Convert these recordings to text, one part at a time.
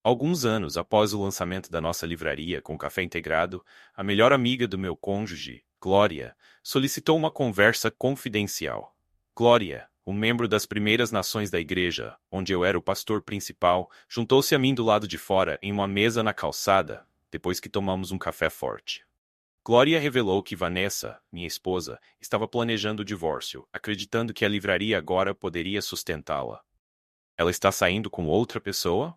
Alguns anos após o lançamento da nossa livraria com café integrado, a melhor amiga do meu cônjuge, Glória, solicitou uma conversa confidencial. Glória, um membro das primeiras nações da igreja, onde eu era o pastor principal, juntou-se a mim do lado de fora em uma mesa na calçada, depois que tomamos um café forte. Glória revelou que Vanessa, minha esposa, estava planejando o divórcio, acreditando que a livraria agora poderia sustentá-la. Ela está saindo com outra pessoa?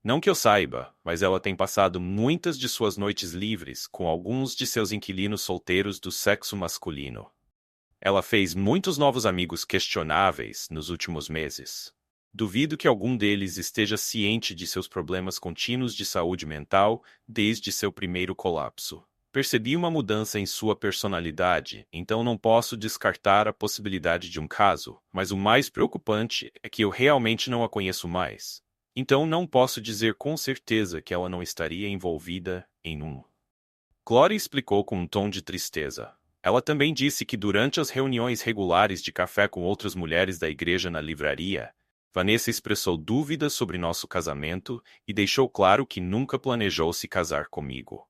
Não que eu saiba, mas ela tem passado muitas de suas noites livres com alguns de seus inquilinos solteiros do sexo masculino. Ela fez muitos novos amigos questionáveis nos últimos meses. Duvido que algum deles esteja ciente de seus problemas contínuos de saúde mental desde seu primeiro colapso. Percebi uma mudança em sua personalidade, então não posso descartar a possibilidade de um caso, mas o mais preocupante é que eu realmente não a conheço mais. Então não posso dizer com certeza que ela não estaria envolvida em um. Gloria explicou com um tom de tristeza. Ela também disse que durante as reuniões regulares de café com outras mulheres da igreja na livraria, Vanessa expressou dúvidas sobre nosso casamento e deixou claro que nunca planejou se casar comigo.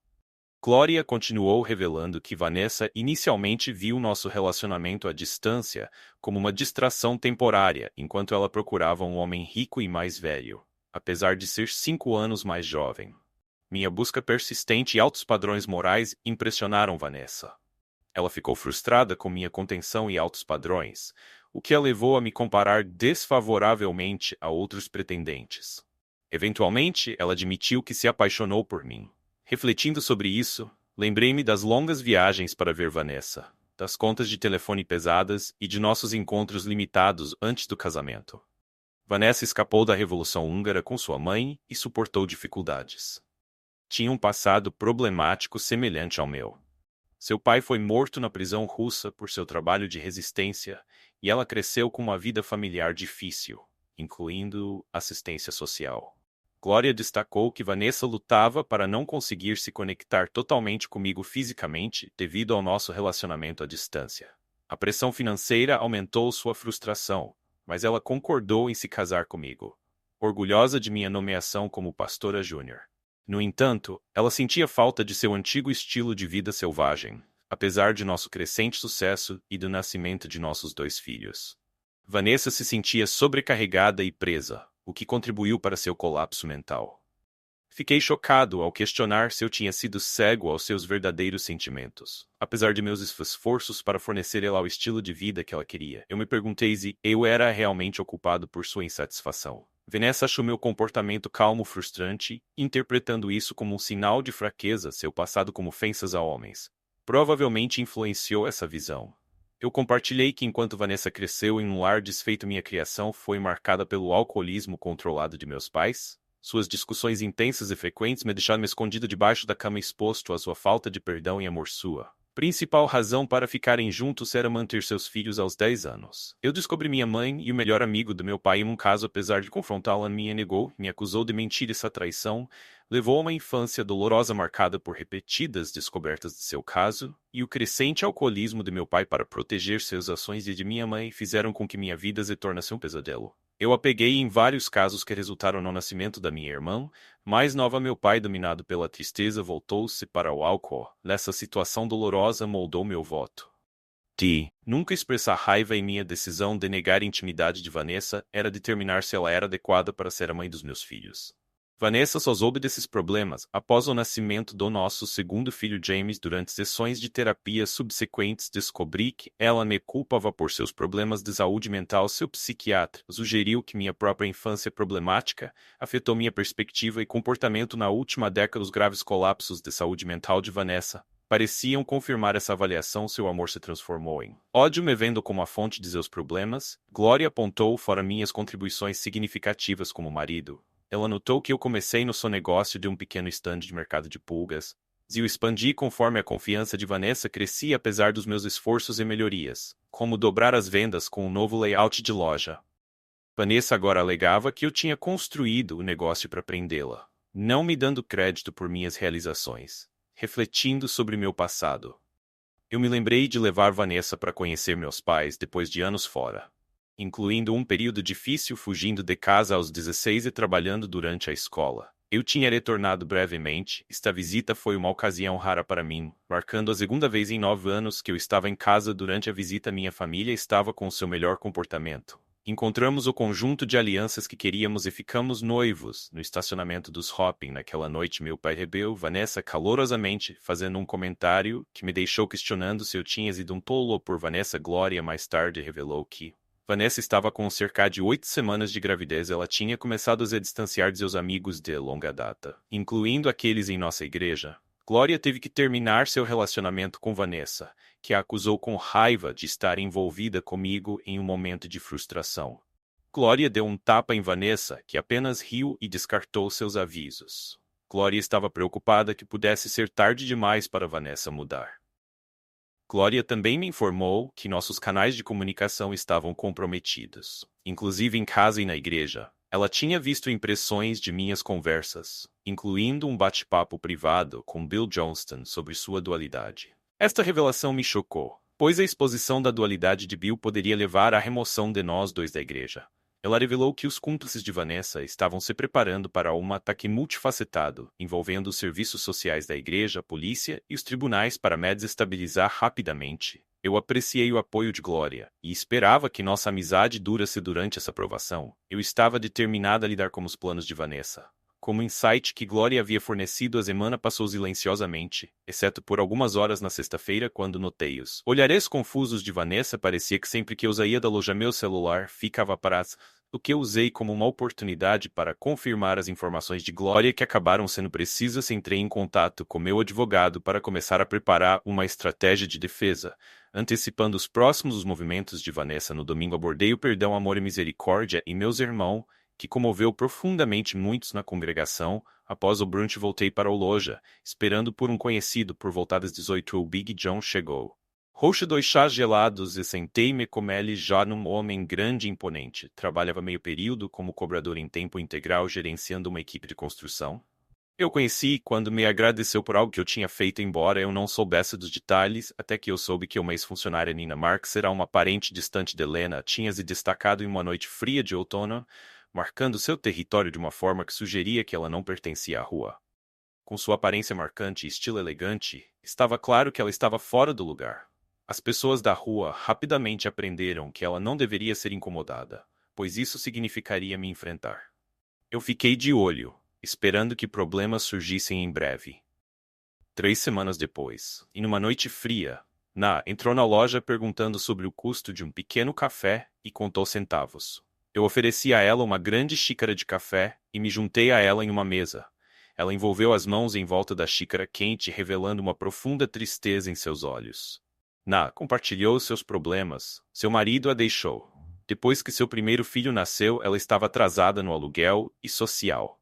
Gloria continuou revelando que Vanessa inicialmente viu nosso relacionamento à distância como uma distração temporária enquanto ela procurava um homem rico e mais velho, apesar de ser 5 anos mais jovem. Minha busca persistente e altos padrões morais impressionaram Vanessa. Ela ficou frustrada com minha contenção e altos padrões, o que a levou a me comparar desfavoravelmente a outros pretendentes. Eventualmente, ela admitiu que se apaixonou por mim. Refletindo sobre isso, lembrei-me das longas viagens para ver Vanessa, das contas de telefone pesadas e de nossos encontros limitados antes do casamento. Vanessa escapou da Revolução Húngara com sua mãe e suportou dificuldades. Tinha um passado problemático semelhante ao meu. Seu pai foi morto na prisão russa por seu trabalho de resistência e ela cresceu com uma vida familiar difícil, incluindo assistência social. Glória destacou que Vanessa lutava para não conseguir se conectar totalmente comigo fisicamente devido ao nosso relacionamento à distância. A pressão financeira aumentou sua frustração, mas ela concordou em se casar comigo, orgulhosa de minha nomeação como pastora júnior. No entanto, ela sentia falta de seu antigo estilo de vida selvagem, apesar de nosso crescente sucesso e do nascimento de nossos 2 filhos. Vanessa se sentia sobrecarregada e presa, o que contribuiu para seu colapso mental. Fiquei chocado ao questionar se eu tinha sido cego aos seus verdadeiros sentimentos. Apesar de meus esforços para fornecer ela o estilo de vida que ela queria, eu me perguntei se eu era realmente ocupado por sua insatisfação. Vanessa achou meu comportamento calmo frustrante, interpretando isso como um sinal de fraqueza, seu passado como ofensas a homens. Provavelmente influenciou essa visão. Eu compartilhei que enquanto Vanessa cresceu em um lar desfeito, minha criação foi marcada pelo alcoolismo controlado de meus pais. Suas discussões intensas e frequentes me deixaram escondido debaixo da cama, exposto à sua falta de perdão e amor. Sua principal razão para ficarem juntos era manter seus filhos aos 10 anos. Eu descobri minha mãe e o melhor amigo do meu pai em um caso. Apesar de confrontá-la, me negou, me acusou de mentir. Essa traição levou a uma infância dolorosa marcada por repetidas descobertas de seu caso, e o crescente alcoolismo de meu pai para proteger suas ações e de minha mãe fizeram com que minha vida se tornasse um pesadelo. Eu a peguei em vários casos que resultaram no nascimento da minha irmã mais nova. Meu pai, dominado pela tristeza, voltou-se para o álcool. Nessa situação dolorosa moldou meu voto de nunca expressar raiva, e minha decisão de negar a intimidade de Vanessa era determinar se ela era adequada para ser a mãe dos meus filhos. Vanessa só soube desses problemas após o nascimento do nosso segundo filho James. Durante sessões de terapia subsequentes, descobri que ela me culpava por seus problemas de saúde mental. Seu psiquiatra sugeriu que minha própria infância problemática afetou minha perspectiva e comportamento na última década. Os graves colapsos de saúde mental de Vanessa pareciam confirmar essa avaliação. Seu amor se transformou em ódio, me vendo como a fonte de seus problemas. Glória apontou fora minhas contribuições significativas como marido. Ela notou que eu comecei no seu negócio de um pequeno estande de mercado de pulgas, e o expandi conforme a confiança de Vanessa crescia. Apesar dos meus esforços e melhorias, como dobrar as vendas com um novo layout de loja. Vanessa agora alegava que eu tinha construído o negócio para prendê-la, não me dando crédito por minhas realizações. Refletindo sobre meu passado, eu me lembrei de levar Vanessa para conhecer meus pais depois de anos fora. incluindo um período difícil fugindo de casa aos 16 e trabalhando durante a escola. Eu tinha retornado brevemente. Esta visita foi uma ocasião rara para mim, marcando a segunda vez em 9 anos que eu estava em casa durante a visita. Minha família estava com seu melhor comportamento. Encontramos o conjunto de alianças que queríamos e ficamos noivos. No estacionamento dos Hopping naquela noite, meu pai recebeu Vanessa calorosamente, fazendo um comentário que me deixou questionando se eu tinha sido um tolo por Vanessa. Glória mais tarde revelou que Vanessa estava com cerca de 8 semanas de gravidez. Ela tinha começado a se distanciar de seus amigos de longa data, incluindo aqueles em nossa igreja. Glória teve que terminar seu relacionamento com Vanessa, que a acusou com raiva de estar envolvida comigo em um momento de frustração. Glória deu um tapa em Vanessa, que apenas riu e descartou seus avisos. Glória estava preocupada que pudesse ser tarde demais para Vanessa mudar. Glória também me informou que nossos canais de comunicação estavam comprometidos, inclusive em casa e na igreja. Ela tinha visto impressões de minhas conversas, incluindo um bate-papo privado com Bill Johnston sobre sua dualidade. Esta revelação me chocou, pois a exposição da dualidade de Bill poderia levar à remoção de nós dois da igreja. Ela revelou que os cúmplices de Vanessa estavam se preparando para um ataque multifacetado, envolvendo os serviços sociais da igreja, a polícia e os tribunais para me desestabilizar rapidamente. Eu apreciei o apoio de Glória, e esperava que nossa amizade durasse durante essa provação. Eu estava determinada a lidar com os planos de Vanessa. Como o insight que Glória havia fornecido a semana passou silenciosamente, exceto por algumas horas na sexta-feira, quando notei os olhares confusos de Vanessa. Parecia que sempre que eu saía da loja meu celular ficava parado, o que eu usei como uma oportunidade para confirmar as informações de Glória que acabaram sendo precisas. Entrei em contato com meu advogado para começar a preparar uma estratégia de defesa. Antecipando os próximos movimentos de Vanessa no domingo, abordei o perdão, amor e misericórdia e meus irmãos, que comoveu profundamente muitos na congregação. Após o brunch voltei para a loja, esperando por um conhecido. Por volta das 18 o Big John chegou. Roxo 2 chás gelados e sentei-me com ele. Já num homem grande e imponente. Trabalhava meio período como cobrador em tempo integral gerenciando uma equipe de construção. Eu conheci quando me agradeceu por algo que eu tinha feito, embora eu não soubesse dos detalhes, até que eu soube que uma ex-funcionária, Nina Marks, era uma parente distante de Helena. Tinha se destacado em uma noite fria de outono, marcando seu território de uma forma que sugeria que ela não pertencia à rua. Com sua aparência marcante e estilo elegante, estava claro que ela estava fora do lugar. As pessoas da rua rapidamente aprenderam que ela não deveria ser incomodada, pois isso significaria me enfrentar. Eu fiquei de olho, esperando que problemas surgissem em breve. 3 semanas depois, em uma noite fria, Na entrou na loja perguntando sobre o custo de um pequeno café e contou centavos. Eu ofereci a ela uma grande xícara de café e me juntei a ela em uma mesa. Ela envolveu as mãos em volta da xícara quente, revelando uma profunda tristeza em seus olhos. Na compartilhou seus problemas. Seu marido a deixou. Depois que seu primeiro filho nasceu, ela estava atrasada no aluguel e social.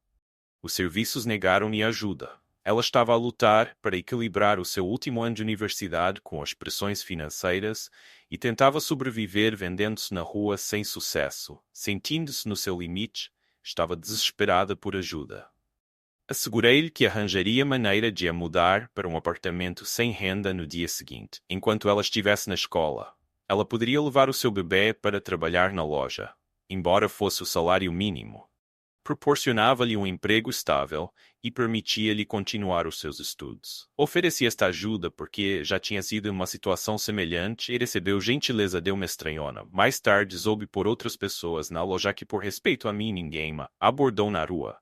Os serviços negaram-lhe ajuda. Ela estava a lutar para equilibrar o seu último ano de universidade com as pressões financeiras e tentava sobreviver vendendo-se na rua sem sucesso. Sentindo-se no seu limite, estava desesperada por ajuda. Assegurei-lhe que arranjaria maneira de a mudar para um apartamento sem renda no dia seguinte, enquanto ela estivesse na escola. Ela poderia levar o seu bebê para trabalhar na loja, embora fosse o salário mínimo. Proporcionava-lhe um emprego estável e permitia-lhe continuar os seus estudos. Ofereci esta ajuda porque já tinha sido em uma situação semelhante e recebeu gentileza de uma estranhona. Mais tarde soube por outras pessoas na loja que, por respeito a mim, ninguém a abordou na rua.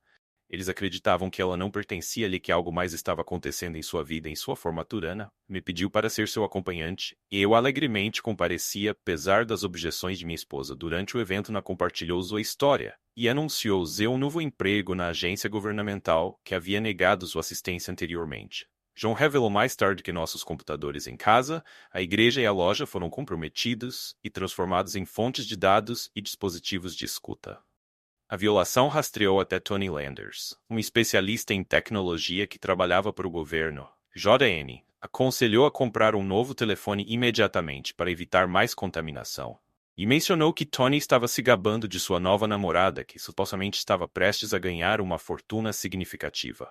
Eles acreditavam que ela não pertencia-lhe, que algo mais estava acontecendo em sua vida. Em sua formatura, Ana me pediu para ser seu acompanhante, e eu alegremente compareci, apesar das objeções de minha esposa. Durante o evento, Ana compartilhou sua história e anunciou seu novo emprego na agência governamental que havia negado sua assistência anteriormente. John revelou mais tarde que nossos computadores em casa, a igreja e a loja foram comprometidos e transformados em fontes de dados e dispositivos de escuta. A violação rastreou até Tony Landers, um especialista em tecnologia que trabalhava para o governo. JN aconselhou a comprar um novo telefone imediatamente para evitar mais contaminação. E mencionou que Tony estava se gabando de sua nova namorada, que supostamente estava prestes a ganhar uma fortuna significativa.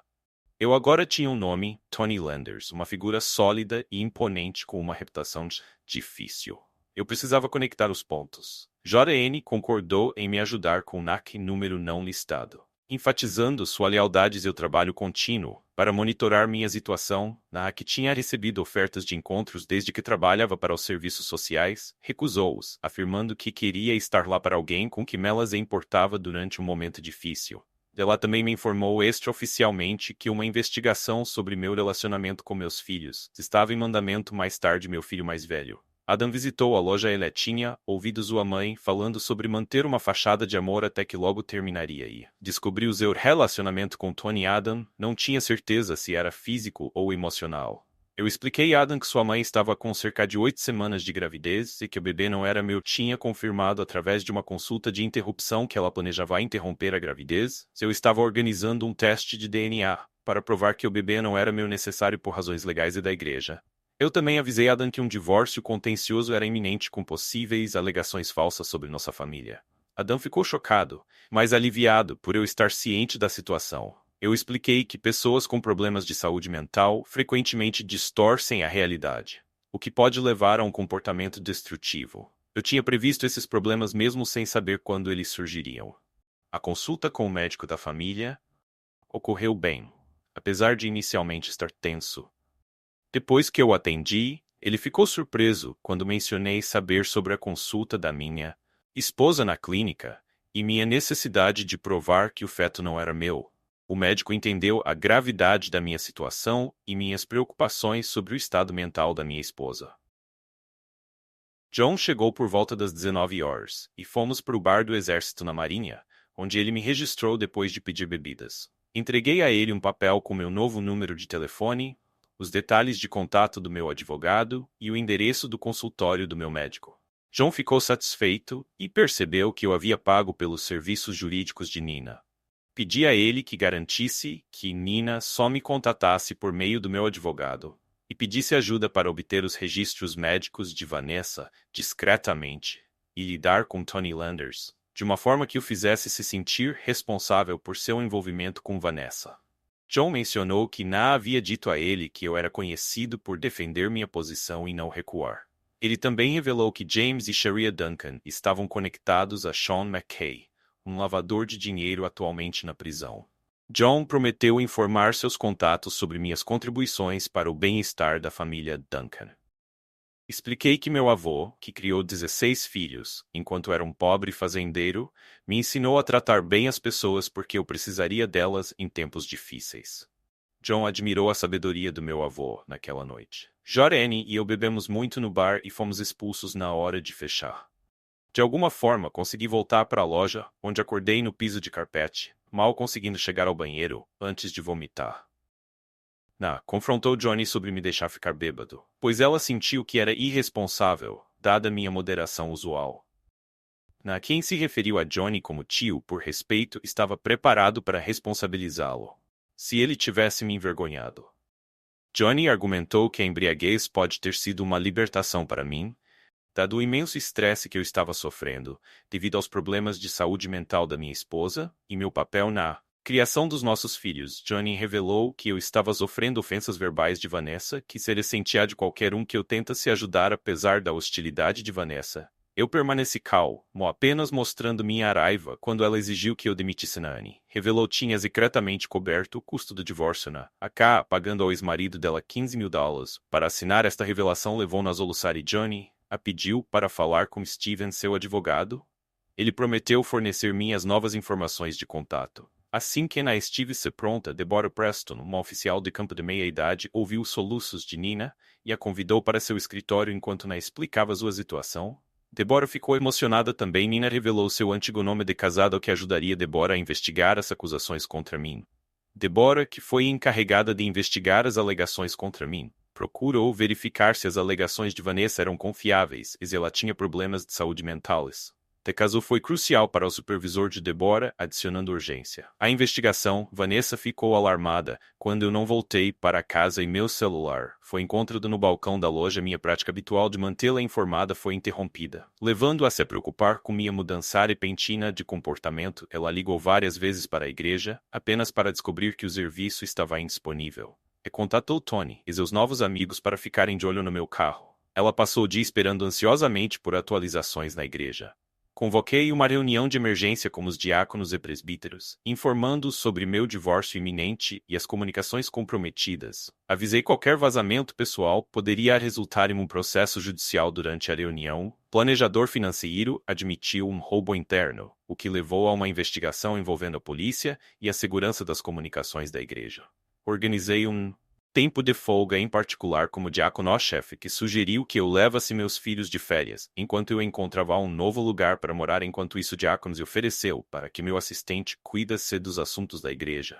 Eu agora tinha um nome, Tony Landers, uma figura sólida e imponente com uma reputação difícil. Eu precisava conectar os pontos. JN concordou em me ajudar com o NAC número não listado, enfatizando sua lealdade e seu trabalho contínuo para monitorar minha situação. NAC tinha recebido ofertas de encontros desde que trabalhava para os serviços sociais, recusou-os, afirmando que queria estar lá para alguém com que Melas importava durante um momento difícil. Ela também me informou extraoficialmente que uma investigação sobre meu relacionamento com meus filhos estava em andamento. Mais tarde, meu filho mais velho, Adam, visitou a loja e tinha ouvido sua mãe falando sobre manter uma fachada de amor até que logo terminaria e descobriu seu relacionamento com Tony. Adam não tinha certeza se era físico ou emocional. Eu expliquei a Adam que sua mãe estava com cerca de 8 semanas de gravidez e que o bebê não era meu. Tinha confirmado através de uma consulta de interrupção que ela planejava interromper a gravidez. Eu estava organizando um teste de DNA para provar que o bebê não era meu, necessário por razões legais e da igreja. Eu também avisei Adam que um divórcio contencioso era iminente com possíveis alegações falsas sobre nossa família. Adam ficou chocado, mas aliviado por eu estar ciente da situação. Eu expliquei que pessoas com problemas de saúde mental frequentemente distorcem a realidade, o que pode levar a um comportamento destrutivo. Eu tinha previsto esses problemas mesmo sem saber quando eles surgiriam. A consulta com o médico da família ocorreu bem, apesar de inicialmente estar tenso. Depois que eu atendi, ele ficou surpreso quando mencionei saber sobre a consulta da minha esposa na clínica e minha necessidade de provar que o feto não era meu. O médico entendeu a gravidade da minha situação e minhas preocupações sobre o estado mental da minha esposa. John chegou por volta das 19 horas e fomos para o bar do Exército na Marinha, onde ele me registrou depois de pedir bebidas. Entreguei a ele um papel com meu novo número de telefone, os detalhes de contato do meu advogado e o endereço do consultório do meu médico. John ficou satisfeito e percebeu que eu havia pago pelos serviços jurídicos de Nina. Pedi a ele que garantisse que Nina só me contatasse por meio do meu advogado e pedisse ajuda para obter os registros médicos de Vanessa discretamente e lidar com Tony Landers de uma forma que o fizesse se sentir responsável por seu envolvimento com Vanessa. John mencionou que Na havia dito a ele que eu era conhecido por defender minha posição e não recuar. Ele também revelou que James e Sharia Duncan estavam conectados a Sean McKay, um lavador de dinheiro atualmente na prisão. John prometeu informar seus contatos sobre minhas contribuições para o bem-estar da família Duncan. Expliquei que meu avô, que criou 16 filhos, enquanto era um pobre fazendeiro, me ensinou a tratar bem as pessoas porque eu precisaria delas em tempos difíceis. John admirou a sabedoria do meu avô naquela noite. Jorene e eu bebemos muito no bar e fomos expulsos na hora de fechar. De alguma forma, consegui voltar para a loja, onde acordei no piso de carpete, mal conseguindo chegar ao banheiro antes de vomitar. Na confrontou Johnny sobre me deixar ficar bêbado, pois ela sentiu que era irresponsável, dada minha moderação usual. Na quem se referiu a Johnny como tio por respeito estava preparado para responsabilizá-lo, se ele tivesse me envergonhado. Johnny argumentou que a embriaguez pode ter sido uma libertação para mim, dado o imenso estresse que eu estava sofrendo, devido aos problemas de saúde mental da minha esposa e meu papel na criação dos nossos filhos. Johnny revelou que eu estava sofrendo ofensas verbais de Vanessa, que se ressentia de qualquer um que eu tentasse ajudar apesar da hostilidade de Vanessa. Eu permaneci calmo, apenas mostrando minha raiva quando ela exigiu que eu demitisse Nani. Revelou tinha secretamente coberto o custo do divórcio na AK, pagando ao ex-marido dela $15.000. Para assinar esta revelação levou-na a soluçar e Johnny a pediu para falar com Steven, seu advogado. Ele prometeu fornecer minhas novas informações de contato. Assim que Na estivesse pronta, Deborah Preston, uma oficial de campo de meia-idade, ouviu os soluços de Nina e a convidou para seu escritório enquanto Na explicava sua situação. Deborah ficou emocionada também. Nina revelou seu antigo nome de casado que ajudaria Deborah a investigar as acusações contra mim. Deborah, que foi encarregada de investigar as alegações contra mim, procurou verificar se as alegações de Vanessa eram confiáveis e se ela tinha problemas de saúde mentais. O caso foi crucial para o supervisor de Deborah, adicionando urgência. A investigação, Vanessa ficou alarmada quando eu não voltei para casa e meu celular foi encontrado no balcão da loja. Minha prática habitual de mantê-la informada foi interrompida, levando-a a se preocupar com minha mudança repentina de comportamento. Ela ligou várias vezes para a igreja, apenas para descobrir que o serviço estava indisponível. E contatou Tony e seus novos amigos para ficarem de olho no meu carro. Ela passou o dia esperando ansiosamente por atualizações na igreja. Convoquei uma reunião de emergência com os diáconos e presbíteros, informando-os sobre meu divórcio iminente e as comunicações comprometidas. Avisei qualquer vazamento pessoal poderia resultar em um processo judicial durante a reunião. O planejador financeiro admitiu um roubo interno, o que levou a uma investigação envolvendo a polícia e a segurança das comunicações da igreja. Organizei um tempo de folga em particular como diácono-chefe que sugeriu que eu levasse meus filhos de férias, enquanto eu encontrava um novo lugar para morar. Enquanto isso, diáconos ofereceu para que meu assistente cuidasse dos assuntos da igreja.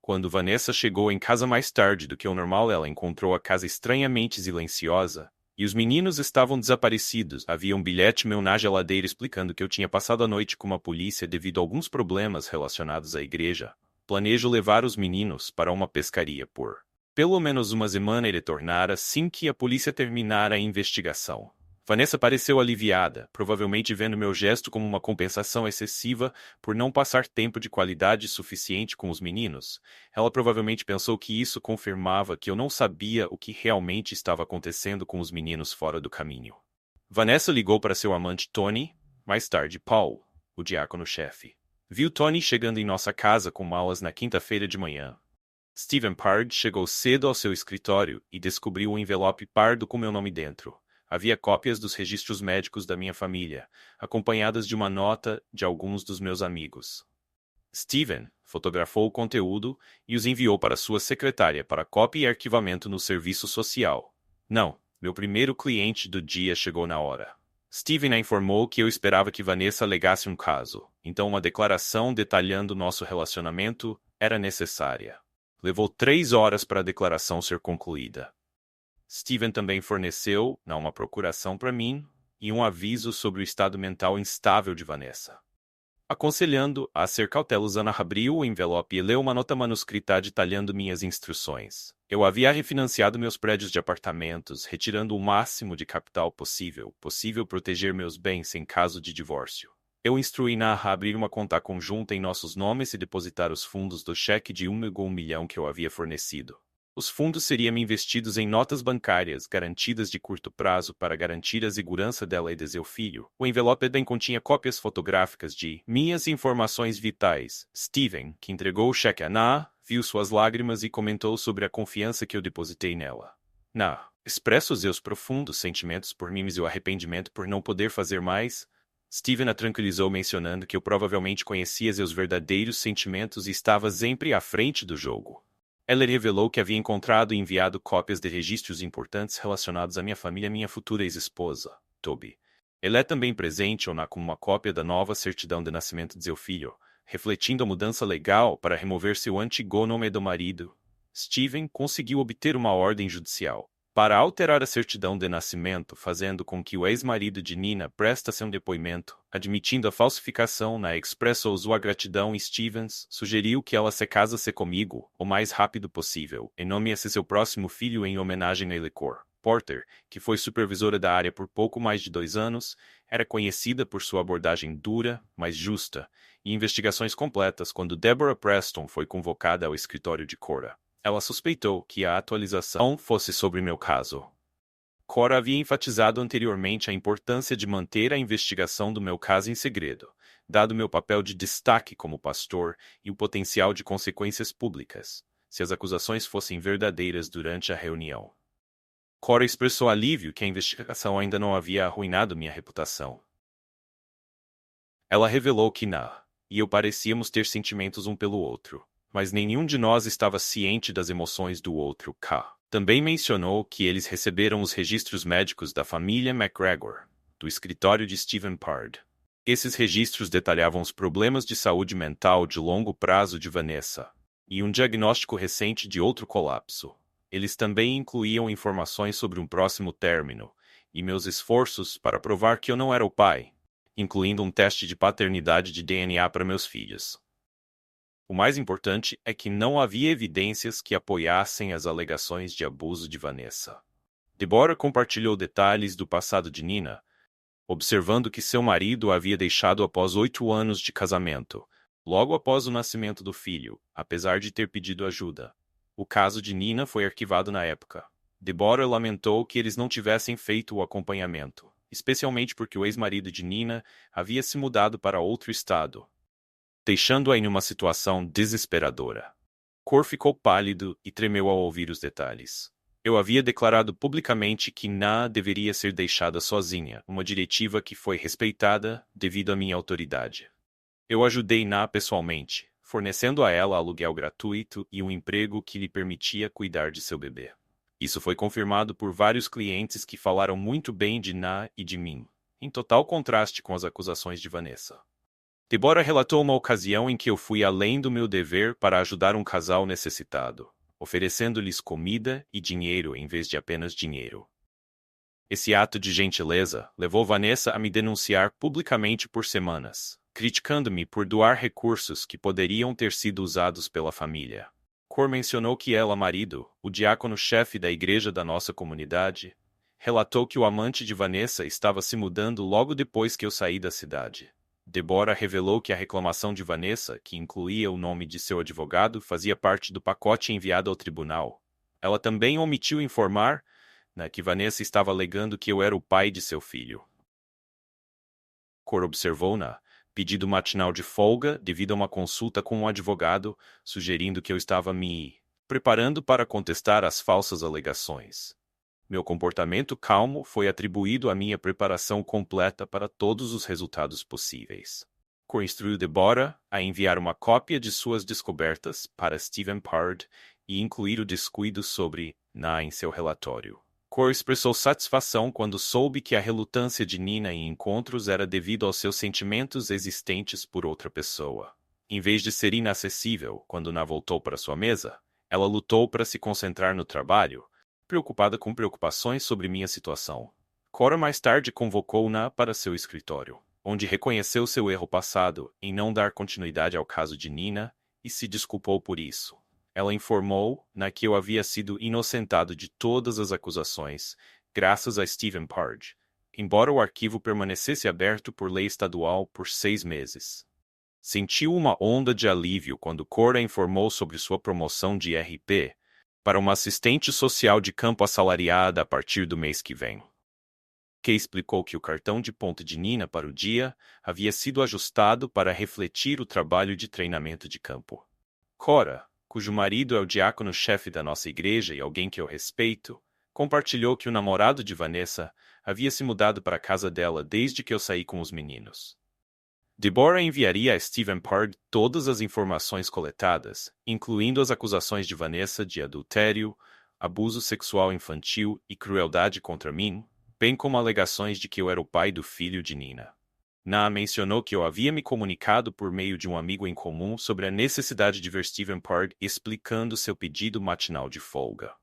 Quando Vanessa chegou em casa mais tarde do que o normal, ela encontrou a casa estranhamente silenciosa, e os meninos estavam desaparecidos. Havia um bilhete meu na geladeira explicando que eu tinha passado a noite com a polícia devido a alguns problemas relacionados à igreja. Planejo levar os meninos para uma pescaria por pelo menos uma semana e retornar assim que a polícia terminar a investigação. Vanessa pareceu aliviada, provavelmente vendo meu gesto como uma compensação excessiva por não passar tempo de qualidade suficiente com os meninos. Ela provavelmente pensou que isso confirmava que eu não sabia o que realmente estava acontecendo com os meninos fora do caminho. Vanessa ligou para seu amante Tony. Mais tarde, Paul, o diácono-chefe, viu Tony chegando em nossa casa com malas na quinta-feira de manhã. Stephen Pard chegou cedo ao seu escritório e descobriu um envelope pardo com meu nome dentro. Havia cópias dos registros médicos da minha família, acompanhadas de uma nota de alguns dos meus amigos. Stephen fotografou o conteúdo e os enviou para sua secretária para cópia e arquivamento no serviço social. Não, meu primeiro cliente do dia chegou na hora. Stephen a informou que eu esperava que Vanessa alegasse um caso, então uma declaração detalhando nosso relacionamento era necessária. Levou 3 horas para a declaração ser concluída. Stephen também forneceu, uma procuração para mim, e um aviso sobre o estado mental instável de Vanessa. Aconselhando-a ser cautelosa, Ana abriu o envelope e leu uma nota manuscrita detalhando minhas instruções. Eu havia refinanciado meus prédios de apartamentos, retirando o máximo de capital possível proteger meus bens em caso de divórcio. Eu instruí-na a abrir uma conta conjunta em nossos nomes e depositar os fundos do cheque de 1 milhão que eu havia fornecido. Os fundos seriam investidos em notas bancárias garantidas de curto prazo para garantir a segurança dela e de seu filho. O envelope também continha cópias fotográficas de minhas informações vitais. Stephen, que entregou o cheque a Na, viu suas lágrimas e comentou sobre a confiança que eu depositei nela. Na expresso seus profundos sentimentos por mim e o arrependimento por não poder fazer mais. Stephen a tranquilizou mencionando que eu provavelmente conhecia seus verdadeiros sentimentos e estava sempre à frente do jogo. Ela revelou que havia encontrado e enviado cópias de registros importantes relacionados à minha família e minha futura ex-esposa, Toby. Ela é também presente com uma cópia da nova certidão de nascimento de seu filho, refletindo a mudança legal para remover seu antigo nome do marido. Stephen conseguiu obter uma ordem judicial para alterar a certidão de nascimento, fazendo com que o ex-marido de Nina prestasse um depoimento, admitindo a falsificação. Na expressou sua gratidão e Stevens sugeriu que ela se casasse comigo o mais rápido possível e nomeasse seu próximo filho em homenagem a Elicor. Porter, que foi supervisora da área por pouco mais de 2 anos, era conhecida por sua abordagem dura, mas justa, e investigações completas quando Deborah Preston foi convocada ao escritório de Cora. Ela suspeitou que a atualização fosse sobre meu caso. Cora havia enfatizado anteriormente a importância de manter a investigação do meu caso em segredo, dado meu papel de destaque como pastor e o potencial de consequências públicas, se as acusações fossem verdadeiras durante a reunião. Cora expressou alívio que a investigação ainda não havia arruinado minha reputação. Ela revelou que e eu parecíamos ter sentimentos um pelo outro, mas nenhum de nós estava ciente das emoções do outro. Também mencionou que eles receberam os registros médicos da família McGregor, do escritório de Stephen Pard. Esses registros detalhavam os problemas de saúde mental de longo prazo de Vanessa e um diagnóstico recente de outro colapso. Eles também incluíam informações sobre um próximo término e meus esforços para provar que eu não era o pai, incluindo um teste de paternidade de DNA para meus filhos. O mais importante é que não havia evidências que apoiassem as alegações de abuso de Vanessa. Deborah compartilhou detalhes do passado de Nina, observando que seu marido a havia deixado após 8 anos de casamento, logo após o nascimento do filho, apesar de ter pedido ajuda. O caso de Nina foi arquivado na época. Deborah lamentou que eles não tivessem feito o acompanhamento. especialmente porque o ex-marido de Nina havia se mudado para outro estado, deixando-a em uma situação desesperadora. Cor ficou pálido e tremeu ao ouvir os detalhes. Eu havia declarado publicamente que Na deveria ser deixada sozinha, uma diretiva que foi respeitada devido à minha autoridade. Eu ajudei Na pessoalmente, fornecendo a ela aluguel gratuito e um emprego que lhe permitia cuidar de seu bebê. Isso foi confirmado por vários clientes que falaram muito bem de Na e de mim, em total contraste com as acusações de Vanessa. Deborah relatou uma ocasião em que eu fui além do meu dever para ajudar um casal necessitado, oferecendo-lhes comida e dinheiro em vez de apenas dinheiro. Esse ato de gentileza levou Vanessa a me denunciar publicamente por semanas, criticando-me por doar recursos que poderiam ter sido usados pela família. Cor mencionou que ela, marido, o diácono-chefe da igreja da nossa comunidade, relatou que o amante de Vanessa estava se mudando logo depois que eu saí da cidade. Deborah revelou que a reclamação de Vanessa, que incluía o nome de seu advogado, fazia parte do pacote enviado ao tribunal. Ela também omitiu informar que Vanessa estava alegando que eu era o pai de seu filho. Cor observou na pedido matinal de folga devido a uma consulta com um advogado, sugerindo que eu estava me preparando para contestar as falsas alegações. Meu comportamento calmo foi atribuído à minha preparação completa para todos os resultados possíveis. Cor instruiu Deborah a enviar uma cópia de suas descobertas para Stephen Pard e incluir o descuido sobre Na em seu relatório. Cor expressou satisfação quando soube que a relutância de Nina em encontros era devido aos seus sentimentos existentes por outra pessoa. Em vez de ser inacessível quando Na voltou para sua mesa, ela lutou para se concentrar no trabalho, preocupada com preocupações sobre minha situação. Cora mais tarde convocou-na para seu escritório, onde reconheceu seu erro passado em não dar continuidade ao caso de Nina e se desculpou por isso. Ela informou-na que eu havia sido inocentado de todas as acusações, graças a Stephen Pard, embora o arquivo permanecesse aberto por lei estadual por 6 meses. Sentiu uma onda de alívio quando Cora informou sobre sua promoção de RP para uma assistente social de campo assalariada a partir do mês que vem. Kay explicou que o cartão de ponto de Nina para o dia havia sido ajustado para refletir o trabalho de treinamento de campo. Cora, cujo marido é o diácono-chefe da nossa igreja e alguém que eu respeito, compartilhou que o namorado de Vanessa havia se mudado para a casa dela desde que eu saí com os meninos. Deborah enviaria a Stephen Pard todas as informações coletadas, incluindo as acusações de Vanessa de adultério, abuso sexual infantil e crueldade contra mim, bem como alegações de que eu era o pai do filho de Nina. Na mencionou que eu havia me comunicado por meio de um amigo em comum sobre a necessidade de ver Stephen Pard explicando seu pedido matinal de folga.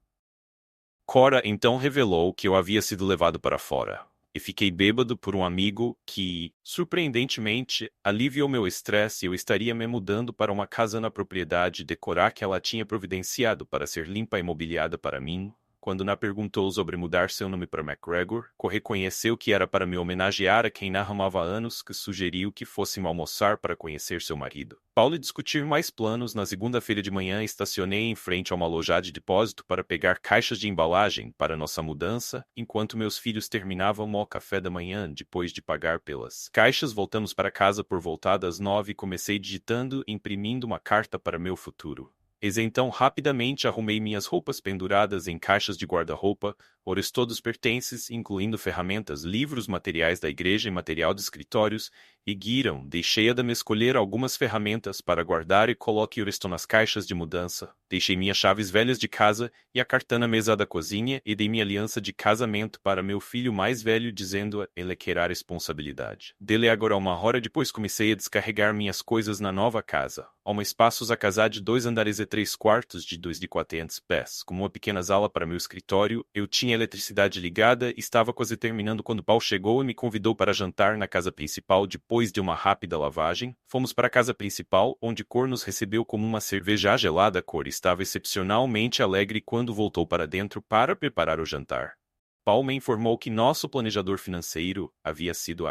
Cora então revelou que eu havia sido levado para fora, e fiquei bêbado por um amigo que, surpreendentemente, aliviou meu estresse e eu estaria me mudando para uma casa na propriedade decorar que ela tinha providenciado para ser limpa e mobiliada para mim. Quando Na perguntou sobre mudar seu nome para McGregor, Cor reconheceu que era para me homenagear a quem Na amava há anos, que sugeriu que fôssemos almoçar para conhecer seu marido. Paulo discutir mais planos. Na segunda-feira de manhã estacionei em frente a uma loja de depósito para pegar caixas de embalagem para nossa mudança, enquanto meus filhos terminavam o café da manhã. Depois de pagar pelas caixas, voltamos para casa por volta das 9 e comecei digitando e imprimindo uma carta para meu futuro. Eis então rapidamente arrumei minhas roupas penduradas em caixas de guarda-roupa, ores todos pertences, incluindo ferramentas, livros, materiais da igreja e material de escritórios, e guiram, deixei-a me escolher algumas ferramentas para guardar e coloque estou nas caixas de mudança. Deixei minhas chaves velhas de casa e a cartão na mesa da cozinha e dei minha aliança de casamento para meu filho mais velho, dizendo a ele que era responsabilidade dele. Agora, uma hora depois, comecei a descarregar minhas coisas na nova casa. Há um espaço a casa de 2 andares e 3 quartos de 2 de 400 pés, como uma pequena sala para meu escritório. Eu tinha eletricidade ligada e estava quase terminando quando Paul chegou e me convidou para jantar na casa principal. Depois de uma rápida lavagem, fomos para a casa principal, onde Cor nos recebeu como uma cerveja gelada. Cor estava excepcionalmente alegre quando voltou para dentro para preparar o jantar. Paul me informou que nosso planejador financeiro havia sido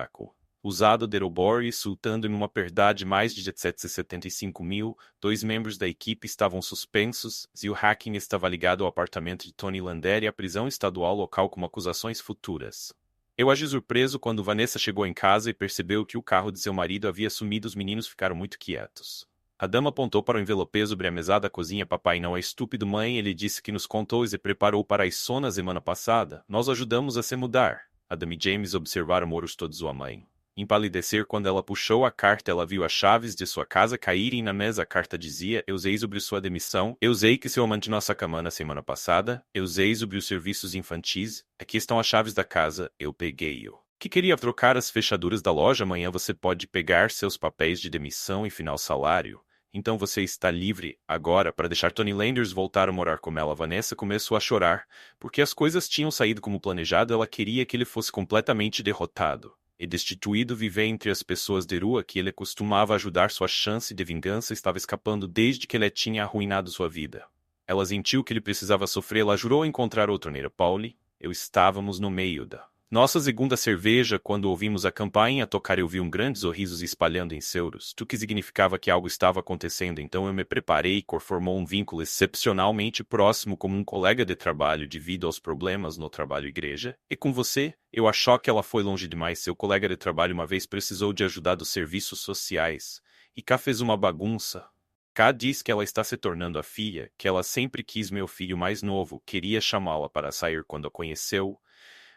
usado de Robor e sultando em uma perda de mais de 775 mil. 2 membros da equipe estavam suspensos e o hacking estava ligado ao apartamento de Tony Lander e à prisão estadual local como acusações futuras. Eu agi surpreso quando Vanessa chegou em casa e percebeu que o carro de seu marido havia sumido. Os meninos ficaram muito quietos. A dama apontou para o envelope sobre a mesa da cozinha. Papai não é estúpido, mãe. Ele disse que nos contou e preparou para a na semana passada. Nós ajudamos a se mudar. Adam e James observaram moros todos a mãe. Empalidecer quando ela puxou a carta. Ela viu as chaves de sua casa caírem na mesa. A carta dizia: eu sei sobre sua demissão. Eu sei que seu amante nossa cama na semana passada. Eu sei sobre os serviços infantis. Aqui estão as chaves da casa. Eu peguei-o. Que queria trocar as fechaduras da loja. Amanhã você pode pegar seus papéis de demissão e final salário. Então você está livre agora para deixar Tony Landers voltar a morar com ela. Vanessa começou a chorar, porque as coisas tinham saído como planejado. Ela queria que ele fosse completamente derrotado e destituído. Viver entre as pessoas de rua que ele costumava ajudar. Sua chance de vingança estava escapando desde que ele tinha arruinado sua vida. Ela sentiu que ele precisava sofrer. Ela jurou encontrar outra maneira. Pauli, eu estávamos no meio da nossa segunda cerveja quando ouvimos a campainha tocar. Eu vi grandes sorrisos espalhando em seus, o que significava que algo estava acontecendo. Então eu me preparei e formou vínculo excepcionalmente próximo como colega de trabalho devido aos problemas no trabalho igreja. E com você, eu acho que ela foi longe demais. Seu colega de trabalho uma vez precisou de ajuda dos serviços sociais, e cá fez uma bagunça. Cá diz que ela está se tornando a filha, que ela sempre quis meu filho mais novo, queria chamá-la para sair quando a conheceu.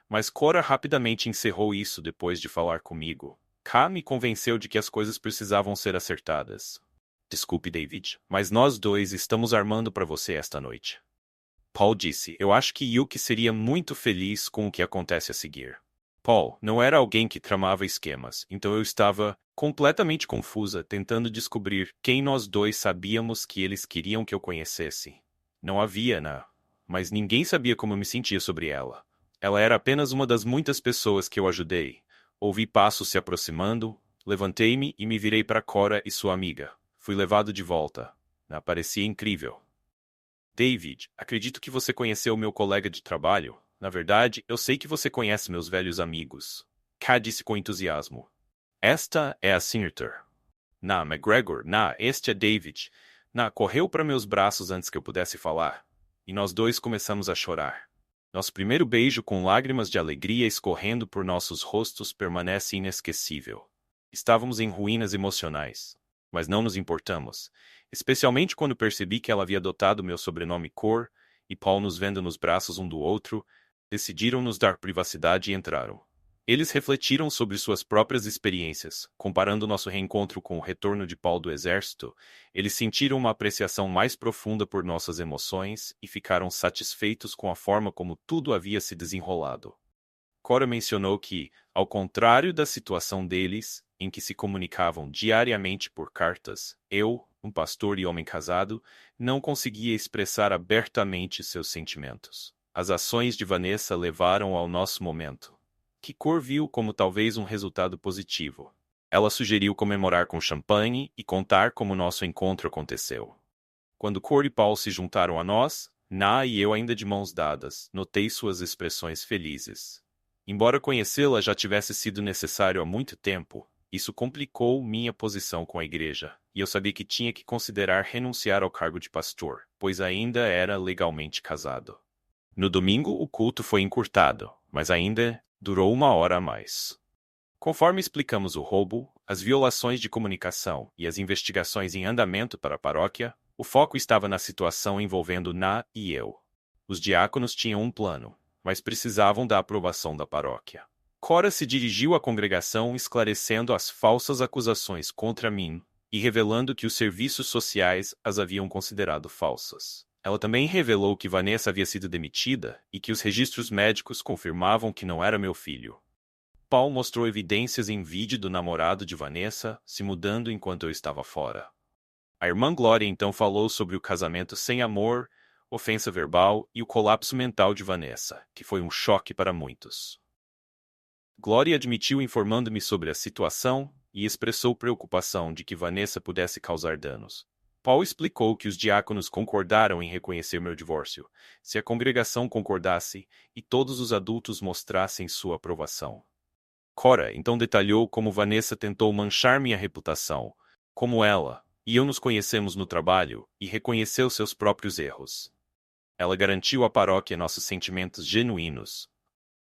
Mas Cora rapidamente encerrou isso depois de falar comigo. K me convenceu de que as coisas precisavam ser acertadas. Desculpe, David, mas nós dois estamos armando para você esta noite. Paul disse: eu acho que Yuki seria muito feliz com o que acontece a seguir. Paul não era alguém que tramava esquemas, então eu estava completamente confusa, tentando descobrir quem nós dois sabíamos que eles queriam que eu conhecesse. Não havia, mas ninguém sabia como eu me sentia sobre ela. Ela era apenas uma das muitas pessoas que eu ajudei. Ouvi passos se aproximando, levantei-me e me virei para Cora e sua amiga. Fui levado de volta. Parecia incrível. David, acredito que você conheceu meu colega de trabalho. Na verdade, eu sei que você conhece meus velhos amigos. Ká disse com entusiasmo. Esta é a Senator. McGregor, este é David. Correu para meus braços antes que eu pudesse falar. E nós dois começamos a chorar. Nosso primeiro beijo, com lágrimas de alegria escorrendo por nossos rostos, permanece inesquecível. Estávamos em ruínas emocionais, mas não nos importamos, especialmente quando percebi que ela havia adotado meu sobrenome Cor, e Paul, nos vendo nos braços um do outro, decidiram nos dar privacidade e entraram. Eles refletiram sobre suas próprias experiências, comparando nosso reencontro com o retorno de Paul do exército. Eles sentiram uma apreciação mais profunda por nossas emoções e ficaram satisfeitos com a forma como tudo havia se desenrolado. Cora mencionou que, ao contrário da situação deles, em que se comunicavam diariamente por cartas, eu, um pastor e homem casado, não conseguia expressar abertamente seus sentimentos. As ações de Vanessa levaram ao nosso momento, que Cor viu como talvez um resultado positivo. Ela sugeriu comemorar com champanhe e contar como nosso encontro aconteceu. Quando Cor e Paul se juntaram a nós, e eu ainda de mãos dadas, notei suas expressões felizes. Embora conhecê-la já tivesse sido necessário há muito tempo, isso complicou minha posição com a igreja, e eu sabia que tinha que considerar renunciar ao cargo de pastor, pois ainda era legalmente casado. No domingo o culto foi encurtado, mas ainda durou 1 hora a mais. Conforme explicamos o roubo, as violações de comunicação e as investigações em andamento para a paróquia, o foco estava na situação envolvendo e eu. Os diáconos tinham um plano, mas precisavam da aprovação da paróquia. Cora se dirigiu à congregação esclarecendo as falsas acusações contra mim e revelando que os serviços sociais as haviam considerado falsas. Ela também revelou que Vanessa havia sido demitida e que os registros médicos confirmavam que não era meu filho. Paul mostrou evidências em vídeo do namorado de Vanessa se mudando enquanto eu estava fora. A irmã Glória então falou sobre o casamento sem amor, ofensa verbal e o colapso mental de Vanessa, que foi um choque para muitos. Glória admitiu informando-me sobre a situação e expressou preocupação de que Vanessa pudesse causar danos. Paul explicou que os diáconos concordaram em reconhecer meu divórcio, se a congregação concordasse e todos os adultos mostrassem sua aprovação. Cora então detalhou como Vanessa tentou manchar minha reputação, como ela e eu nos conhecemos no trabalho, e reconheceu seus próprios erros. Ela garantiu à paróquia nossos sentimentos genuínos.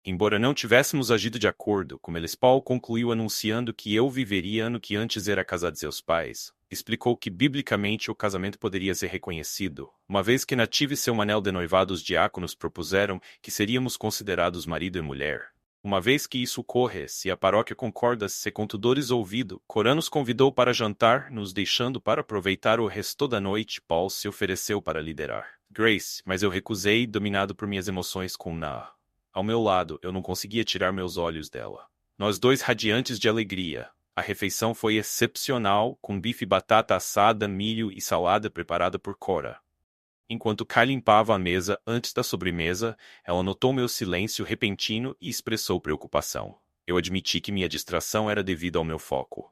Embora não tivéssemos agido de acordo, como eles, Paul concluiu anunciando que eu viveria ano que antes era casado seus pais. Explicou que biblicamente o casamento poderia ser reconhecido, uma vez que native seu anel de noivado os diáconos propuseram que seríamos considerados marido e mulher. Uma vez que isso ocorre, se a paróquia concorda, se com tudores ouvido, Corã nos convidou para jantar, nos deixando para aproveitar o resto da noite. Paul se ofereceu para liderar Grace, mas eu recusei, dominado por minhas emoções com Na. Ao meu lado, eu não conseguia tirar meus olhos dela. Nós dois radiantes de alegria. A refeição foi excepcional, com bife, batata assada, milho e salada preparada por Cora. Enquanto Kai limpava a mesa antes da sobremesa, ela notou meu silêncio repentino e expressou preocupação. Eu admiti que minha distração era devido ao meu foco.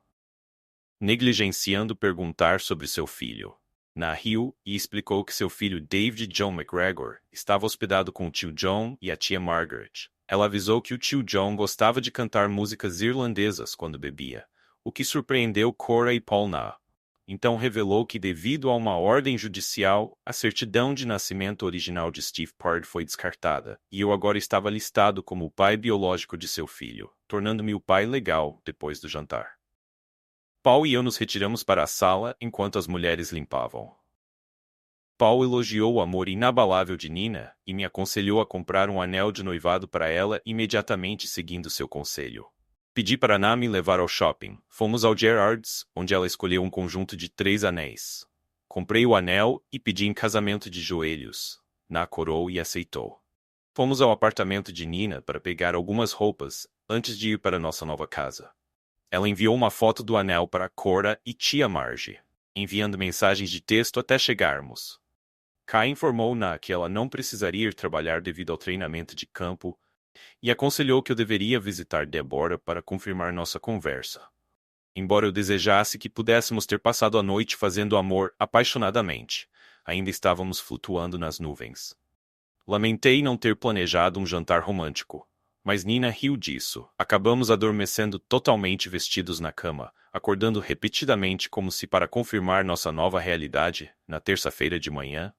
Negligenciando perguntar sobre seu filho. Na riu e explicou que seu filho David John McGregor estava hospedado com o tio John e a tia Margaret. Ela avisou que o tio John gostava de cantar músicas irlandesas quando bebia, o que surpreendeu Cora e Paul Na. Então revelou que, devido a uma ordem judicial, a certidão de nascimento original de Steve Pard foi descartada, e eu agora estava listado como o pai biológico de seu filho, tornando-me o pai legal depois do jantar. Paul e eu nos retiramos para a sala enquanto as mulheres limpavam. Paul elogiou o amor inabalável de Nina e me aconselhou a comprar um anel de noivado para ela imediatamente seguindo seu conselho. Pedi para Na me levar ao shopping. Fomos ao Gerrard's, onde ela escolheu um conjunto de 3 anéis. Comprei o anel e pedi em casamento de joelhos. Na corou e aceitou. Fomos ao apartamento de Nina para pegar algumas roupas antes de ir para nossa nova casa. Ela enviou uma foto do anel para Cora e tia Marge, enviando mensagens de texto até chegarmos. Kai informou Na que ela não precisaria ir trabalhar devido ao treinamento de campo e aconselhou que eu deveria visitar Deborah para confirmar nossa conversa. Embora eu desejasse que pudéssemos ter passado a noite fazendo amor apaixonadamente, ainda estávamos flutuando nas nuvens. Lamentei não ter planejado um jantar romântico. Mas Nina riu disso. Acabamos adormecendo totalmente vestidos na cama, acordando repetidamente como se para confirmar nossa nova realidade, na terça-feira de manhã.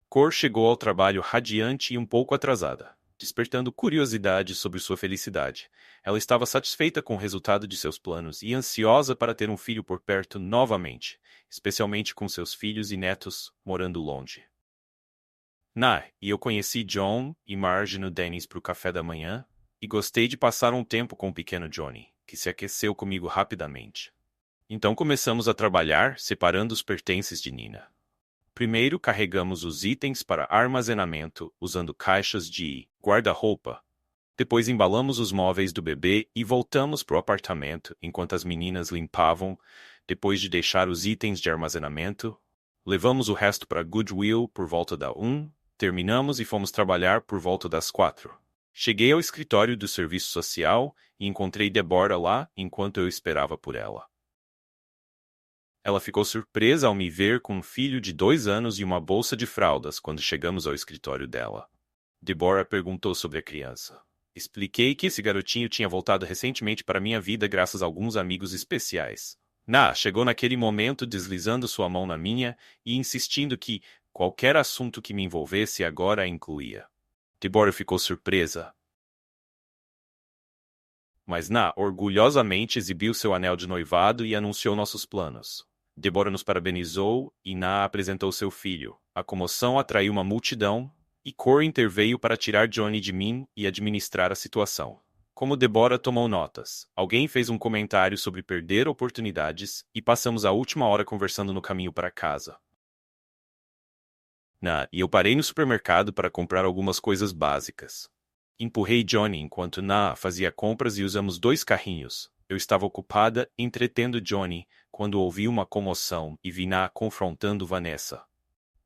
Cor chegou ao trabalho radiante e um pouco atrasada, despertando curiosidade sobre sua felicidade. Ela estava satisfeita com o resultado de seus planos e ansiosa para ter um filho por perto novamente, especialmente com seus filhos e netos morando longe. E eu conheci John e Marge no Denny's para o café da manhã, e gostei de passar um tempo com o pequeno Johnny, que se aqueceu comigo rapidamente. Então começamos a trabalhar, separando os pertences de Nina. Primeiro carregamos os itens para armazenamento, usando caixas de guarda-roupa. Depois embalamos os móveis do bebê e voltamos para o apartamento enquanto as meninas limpavam. Depois de deixar os itens de armazenamento, levamos o resto para Goodwill por volta da 1. Terminamos e fomos trabalhar por volta das 4. Cheguei ao escritório do serviço social e encontrei Deborah lá enquanto eu esperava por ela. Ela ficou surpresa ao me ver com um filho de 2 anos e uma bolsa de fraldas quando chegamos ao escritório dela. Deborah perguntou sobre a criança. Expliquei que esse garotinho tinha voltado recentemente para minha vida graças a alguns amigos especiais. Chegou naquele momento deslizando sua mão na minha e insistindo que qualquer assunto que me envolvesse agora a incluía. Deborah ficou surpresa. Mas orgulhosamente exibiu seu anel de noivado e anunciou nossos planos. Deborah nos parabenizou e apresentou seu filho. A comoção atraiu uma multidão e Cor interveio para tirar Johnny de mim e administrar a situação. Como Deborah tomou notas, alguém fez um comentário sobre perder oportunidades e passamos a última hora conversando no caminho para casa. E eu parei no supermercado para comprar algumas coisas básicas. Empurrei Johnny enquanto fazia compras e usamos 2 carrinhos. Eu estava ocupada entretendo Johnny quando ouvi uma comoção e vi confrontando Vanessa.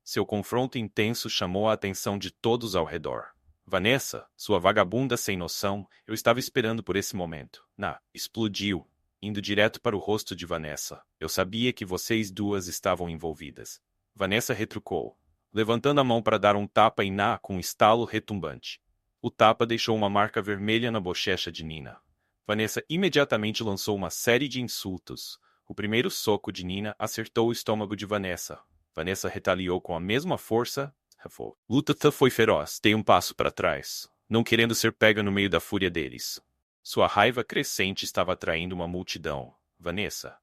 Seu confronto intenso chamou a atenção de todos ao redor. Vanessa, sua vagabunda sem noção, eu estava esperando por esse momento. Explodiu, indo direto para o rosto de Vanessa. Eu sabia que vocês duas estavam envolvidas. Vanessa retrucou, levantando a mão para dar um tapa em com um estalo retumbante. O tapa deixou uma marca vermelha na bochecha de Nina. Vanessa imediatamente lançou uma série de insultos. O primeiro soco de Nina acertou o estômago de Vanessa. Vanessa retaliou com a mesma força. Luta foi feroz. Dei um passo para trás. não querendo ser pega no meio da fúria deles. Sua raiva crescente estava atraindo uma multidão. Vanessa,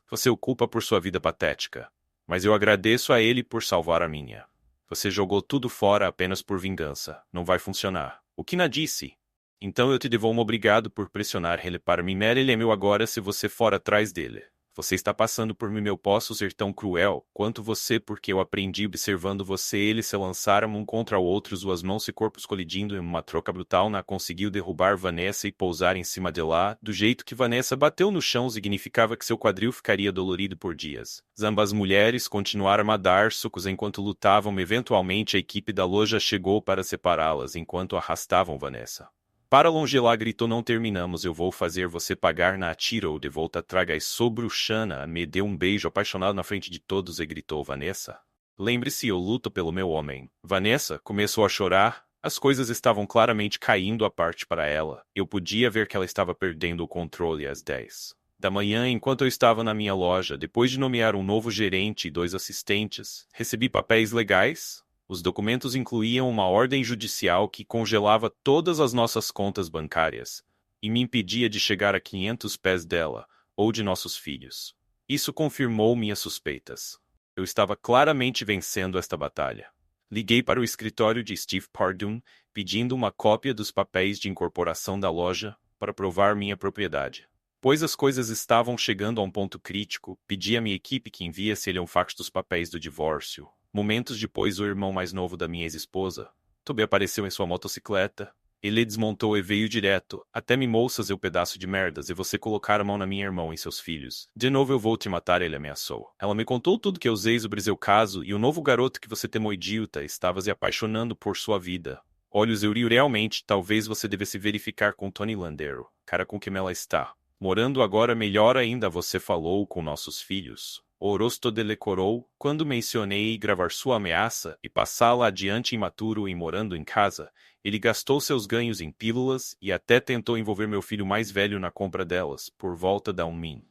você o culpa por sua vida patética, mas eu agradeço a ele por salvar a minha. Você jogou tudo fora apenas por vingança. Não vai funcionar. O que Kina disse? Então eu te devolvo obrigado por pressionar ele para mim. Ele é meu agora se você for atrás dele. Você está passando por mim, eu posso ser tão cruel quanto você porque eu aprendi observando você. Eles se lançaram um contra o outro, suas mãos e corpos colidindo em uma troca brutal. Conseguiu derrubar Vanessa e pousar em cima de lá. Do jeito que Vanessa bateu no chão significava que seu quadril ficaria dolorido por dias. Ambas mulheres continuaram a dar socos enquanto lutavam. Eventualmente a equipe da loja chegou para separá-las enquanto arrastavam Vanessa para longe. Lá gritou: não terminamos, eu vou fazer você pagar. Atirou de volta tragas sobre o Shanna, me deu um beijo apaixonado na frente de todos e gritou: Vanessa, lembre-se, eu luto pelo meu homem. Vanessa começou a chorar. As coisas estavam claramente caindo à parte para ela. Eu podia ver que ela estava perdendo o controle às 10 da manhã enquanto eu estava na minha loja. Depois de nomear um novo gerente e 2 assistentes, recebi papéis legais. Os documentos incluíam uma ordem judicial que congelava todas as nossas contas bancárias e me impedia de chegar a 500 pés dela ou de nossos filhos. Isso confirmou minhas suspeitas. Eu estava claramente vencendo esta batalha. Liguei para o escritório de Steve Pardun, pedindo uma cópia dos papéis de incorporação da loja para provar minha propriedade. Pois as coisas estavam chegando a um ponto crítico, pedi à minha equipe que enviasse-lhe um fax dos papéis do divórcio. Momentos depois, o irmão mais novo da minha ex-esposa, Toby, apareceu em sua motocicleta. Ele desmontou e veio direto até me. Moças, eu pedaço de merdas, e você colocar a mão na minha irmã e seus filhos. De novo eu vou te matar, ele ameaçou. Ela me contou tudo que eu usei sobre seu caso e o novo garoto que você temou idiota estava se apaixonando por sua vida. Olhos, eu rio realmente, talvez você devesse verificar com Tony Landero, cara com quem ela está morando agora. Melhor ainda, você falou com nossos filhos. Orosto decorou quando mencionei gravar sua ameaça e passá-la adiante. Imaturo e morando em casa, ele gastou seus ganhos em pílulas e até tentou envolver meu filho mais velho na compra delas, por volta da 1 min.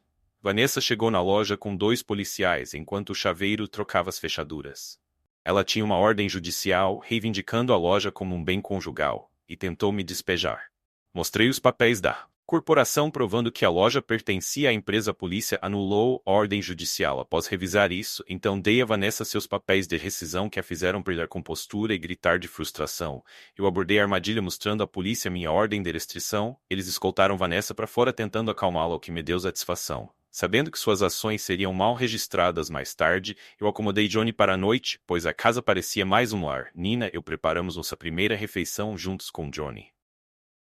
Vanessa chegou na loja com 2 policiais enquanto o chaveiro trocava as fechaduras. Ela tinha uma ordem judicial reivindicando a loja como um bem conjugal e tentou me despejar. Mostrei os papéis da corporação provando que a loja pertencia à empresa. A polícia anulou a ordem judicial após revisar isso, então dei a Vanessa seus papéis de rescisão que a fizeram perder compostura e gritar de frustração. Eu abordei a armadilha mostrando à polícia minha ordem de restrição. Eles escoltaram Vanessa para fora tentando acalmá-la, o que me deu satisfação. Sabendo que suas ações seriam mal registradas mais tarde, eu acomodei Johnny para a noite, pois a casa parecia mais um lar. Nina e eu preparamos nossa primeira refeição juntos com Johnny.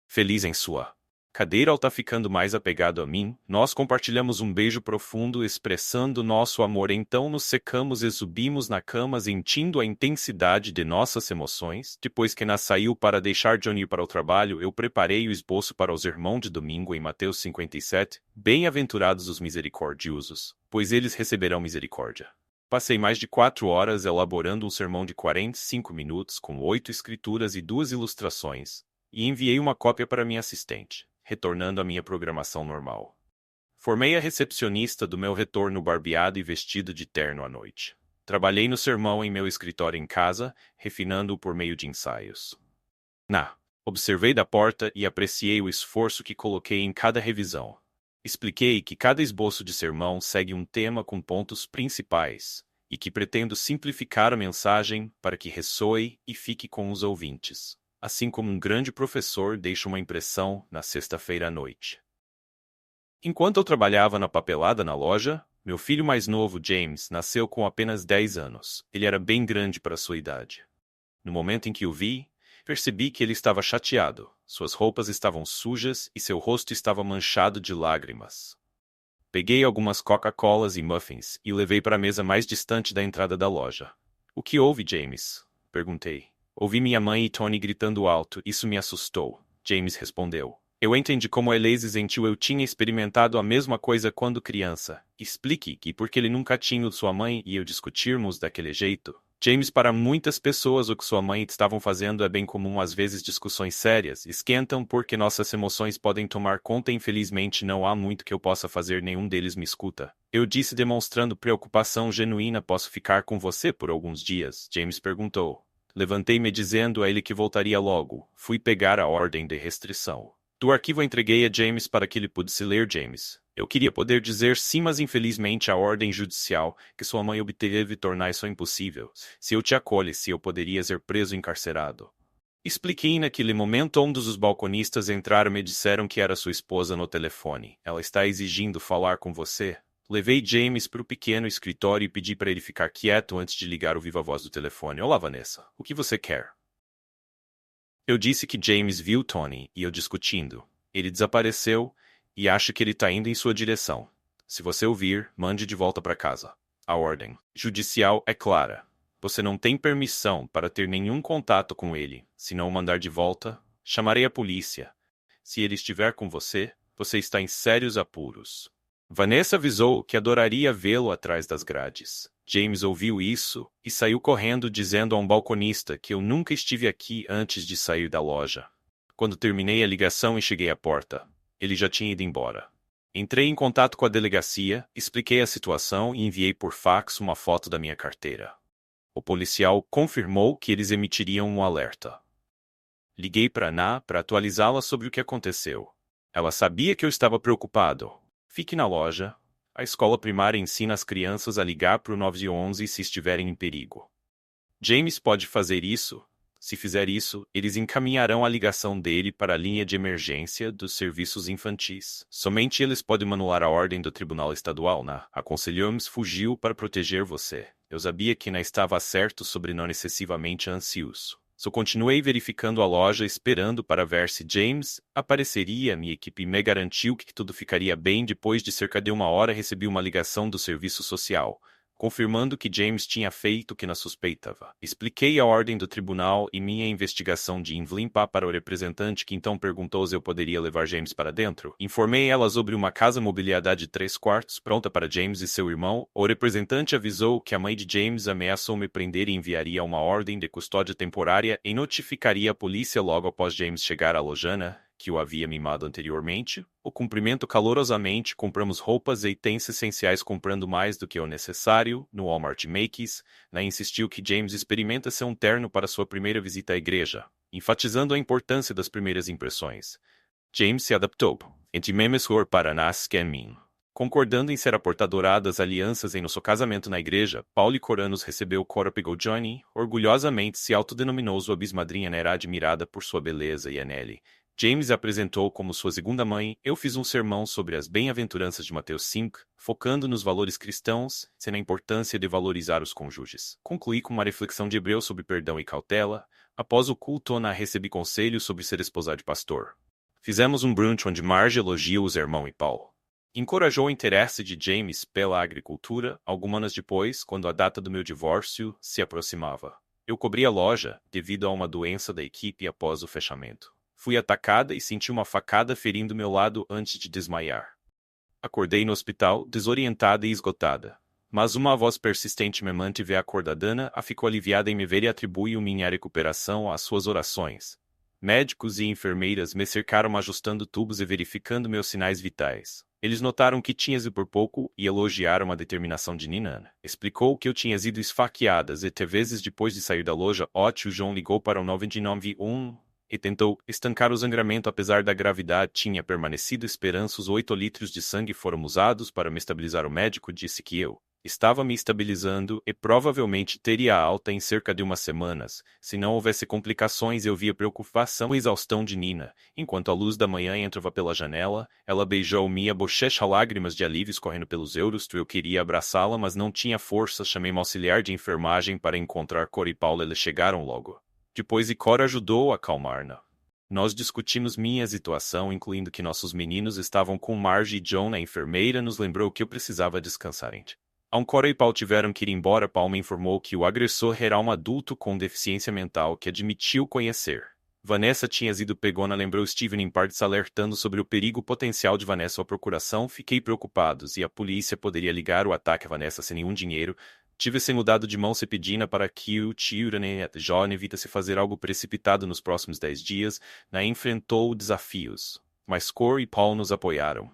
Feliz em sua cadeira ao tá ficando mais apegado a mim, nós compartilhamos um beijo profundo expressando nosso amor. Então nos secamos e subimos na cama sentindo a intensidade de nossas emoções. Depois que Ana saiu para deixar Johnny para o trabalho, eu preparei o esboço para os irmãos de domingo em Mateus 57. Bem-aventurados os misericordiosos, pois eles receberão misericórdia. Passei mais de 4 horas elaborando um sermão de 45 minutos com 8 escrituras e 2 ilustrações, e enviei uma cópia para minha assistente, retornando à minha programação normal. Formei a recepcionista do meu retorno barbeado e vestido de terno à noite. Trabalhei no sermão em meu escritório em casa, refinando-o por meio de ensaios. Observei da porta e apreciei o esforço que coloquei em cada revisão. Expliquei que cada esboço de sermão segue um tema com pontos principais, e que pretendo simplificar a mensagem para que ressoe e fique com os ouvintes, assim como um grande professor deixa uma impressão na sexta-feira à noite. Enquanto eu trabalhava na papelada na loja, meu filho mais novo, James, nasceu com apenas 10 anos. Ele era bem grande para sua idade. No momento em que o vi, percebi que ele estava chateado. Suas roupas estavam sujas e seu rosto estava manchado de lágrimas. Peguei algumas Coca-Colas e muffins e levei para a mesa mais distante da entrada da loja. "O que houve, James?" perguntei. "Ouvi minha mãe e Tony gritando alto. Isso me assustou", James respondeu. "Eu entendi como ele se sentiu. Eu tinha experimentado a mesma coisa quando criança. Explique que porque ele nunca tinha sua mãe e eu discutirmos daquele jeito." James, para muitas pessoas o que sua mãe estavam fazendo é bem comum. Às vezes discussões sérias esquentam porque nossas emoções podem tomar conta. Infelizmente não há muito que eu possa fazer. Nenhum deles me escuta. Eu disse demonstrando preocupação genuína. "Posso ficar com você por alguns dias?" James perguntou. Levantei-me dizendo a ele que voltaria logo. Fui pegar a ordem de restrição. Do arquivo entreguei a James para que ele pudesse ler. James. Eu queria poder dizer sim, mas infelizmente a ordem judicial que sua mãe obteve tornar isso impossível. Se eu te acolhesse, eu poderia ser preso e encarcerado. Expliquei naquele momento onde os balconistas entraram e me disseram que era sua esposa no telefone. Ela está exigindo falar com você. Levei James para o pequeno escritório e pedi para ele ficar quieto antes de ligar o viva-voz do telefone. Olá, Vanessa. O que você quer? Eu disse que James viu Tony e eu discutindo. Ele desapareceu e acho que ele está indo em sua direção. Se você ouvir, mande de volta para casa. A ordem judicial é clara. Você não tem permissão para ter nenhum contato com ele. Se não o mandar de volta, chamarei a polícia. Se ele estiver com você, você está em sérios apuros. Vanessa avisou que adoraria vê-lo atrás das grades. James ouviu isso e saiu correndo dizendo a um balconista que eu nunca estive aqui antes de sair da loja. Quando terminei a ligação e cheguei à porta, ele já tinha ido embora. Entrei em contato com a delegacia, expliquei a situação e enviei por fax uma foto da minha carteira. O policial confirmou que eles emitiriam um alerta. Liguei para Ana para atualizá-la sobre o que aconteceu. Ela sabia que eu estava preocupado. Fique na loja. A escola primária ensina as crianças a ligar para o 911 se estiverem em perigo. James pode fazer isso. Se fizer isso, eles encaminharão a ligação dele para a linha de emergência dos serviços infantis. Somente eles podem anular a ordem do Tribunal Estadual. Aconselhamos fugiu para proteger você. Eu sabia que não estava certo sobre não excessivamente ansioso. Só continuei verificando a loja esperando para ver se James apareceria. Minha equipe me garantiu que tudo ficaria bem. Depois de cerca de 1 hora recebi uma ligação do serviço social, confirmando que James tinha feito o que não suspeitava. Expliquei a ordem do tribunal e minha investigação de Invlimpa para o representante, que então perguntou se eu poderia levar James para dentro. Informei ela sobre uma casa mobiliada de 3 quartos pronta para James e seu irmão. O representante avisou que a mãe de James ameaçou me prender e enviaria uma ordem de custódia temporária e notificaria a polícia logo após James chegar à Lojana, que o havia mimado anteriormente. O cumprimento calorosamente. Compramos roupas e itens essenciais comprando mais do que o necessário no Walmart Macy's. Ela insistiu que James experimentasse um terno para sua primeira visita à igreja, enfatizando a importância das primeiras impressões. James se adaptou. Intimemos para nas caminho. Concordando em ser a portadora das alianças em nosso casamento na igreja, Paulo Coranos recebeu Cora pegou Johnny, orgulhosamente se autodenominou sua bismadrinha. Era admirada por sua beleza e Anneli. James a apresentou como sua segunda mãe. Eu fiz um sermão sobre as bem-aventuranças de Mateus 5, focando nos valores cristãos, sendo a importância de valorizar os cônjuges. Concluí com uma reflexão de Hebreus sobre perdão e cautela. Após o culto, Ana recebi conselhos sobre ser esposa de pastor. Fizemos um brunch onde Marge elogiou os irmãos e Paul. Encorajou o interesse de James pela agricultura. Algumas anos depois, quando a data do meu divórcio se aproximava, eu cobri a loja devido a uma doença da equipe após o fechamento. Fui atacada e senti uma facada ferindo meu lado antes de desmaiar. Acordei no hospital, desorientada e esgotada. Mas uma voz persistente me manteve acordada. Ana ficou aliviada em me ver e atribuiu minha recuperação às suas orações. Médicos e enfermeiras me cercaram ajustando tubos e verificando meus sinais vitais. Eles notaram que tinha ido por pouco e elogiaram a determinação de Nina. Explicou que eu tinha sido esfaqueadas e 3 vezes depois de sair da loja. O tio João ligou para o 991 e tentou estancar o sangramento. Apesar da gravidade, tinha permanecido esperança. Os 8 litros de sangue foram usados para me estabilizar. O médico disse que eu estava me estabilizando e provavelmente teria alta em cerca de 1 semana. Se não houvesse complicações, eu via preocupação e exaustão de Nina. Enquanto a luz da manhã entrava pela janela, ela beijou minha bochecha, lágrimas de alívio correndo pelos euros. Eu queria abraçá-la, mas não tinha força. Chamei um auxiliar de enfermagem para encontrar Cora e Paula. Eles chegaram logo depois e Cora ajudou a acalmar-na. Nós discutimos minha situação, incluindo que nossos meninos estavam com Marge e John. A enfermeira nos lembrou que eu precisava descansar. Cora e Paul tiveram que ir embora. Paul me informou que o agressor era um adulto com deficiência mental que admitiu conhecer. Vanessa tinha sido pegona. Lembrou Steven em partes, alertando sobre o perigo potencial de Vanessa à procuração. Fiquei preocupado e a polícia poderia ligar o ataque a Vanessa sem nenhum dinheiro. Tive-se mudado de mão. Se pedindo para que o tio John evitasse fazer algo precipitado nos próximos 10 dias. Enfrentou desafios, mas Cora e Paul nos apoiaram.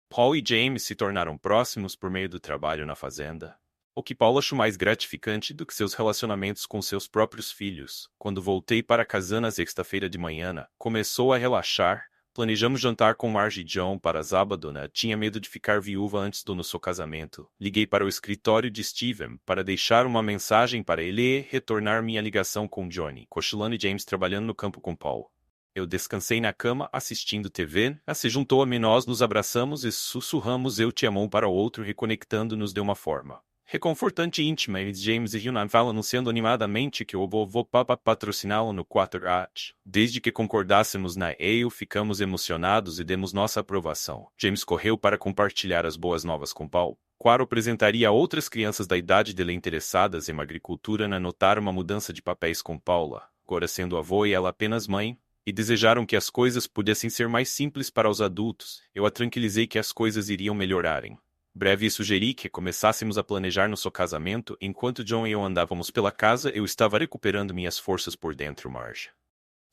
Paul e James se tornaram próximos por meio do trabalho na fazenda. O que Paul achou mais gratificante do que seus relacionamentos com seus próprios filhos. Quando voltei para casa na sexta-feira de manhã, começou a relaxar. Planejamos jantar com Marge e John para sábado. Tinha medo de ficar viúva antes do nosso casamento. Liguei para o escritório de Steven para deixar uma mensagem para ele e retornar minha ligação com Johnny, cochilando e James trabalhando no campo com Paul. Eu descansei na cama assistindo TV. Ela se juntou a mim, nós nos abraçamos e sussurramos eu te amo um para o outro, reconectando-nos de uma forma reconfortante e íntima. E James e Yuna falam anunciando animadamente que o vovô Papa patrociná-lo no 4H. Desde que concordássemos na EO, ficamos emocionados e demos nossa aprovação. James correu para compartilhar as boas novas com Paul. Quaro apresentaria a outras crianças da idade dele interessadas em agricultura na notar uma mudança de papéis com Paula, agora sendo avô e ela apenas mãe, e desejaram que as coisas pudessem ser mais simples para os adultos. Eu a tranquilizei que as coisas iriam melhorarem. Breve sugeri que começássemos a planejar nosso casamento. Enquanto John e eu andávamos pela casa, eu estava recuperando minhas forças por dentro, Marge.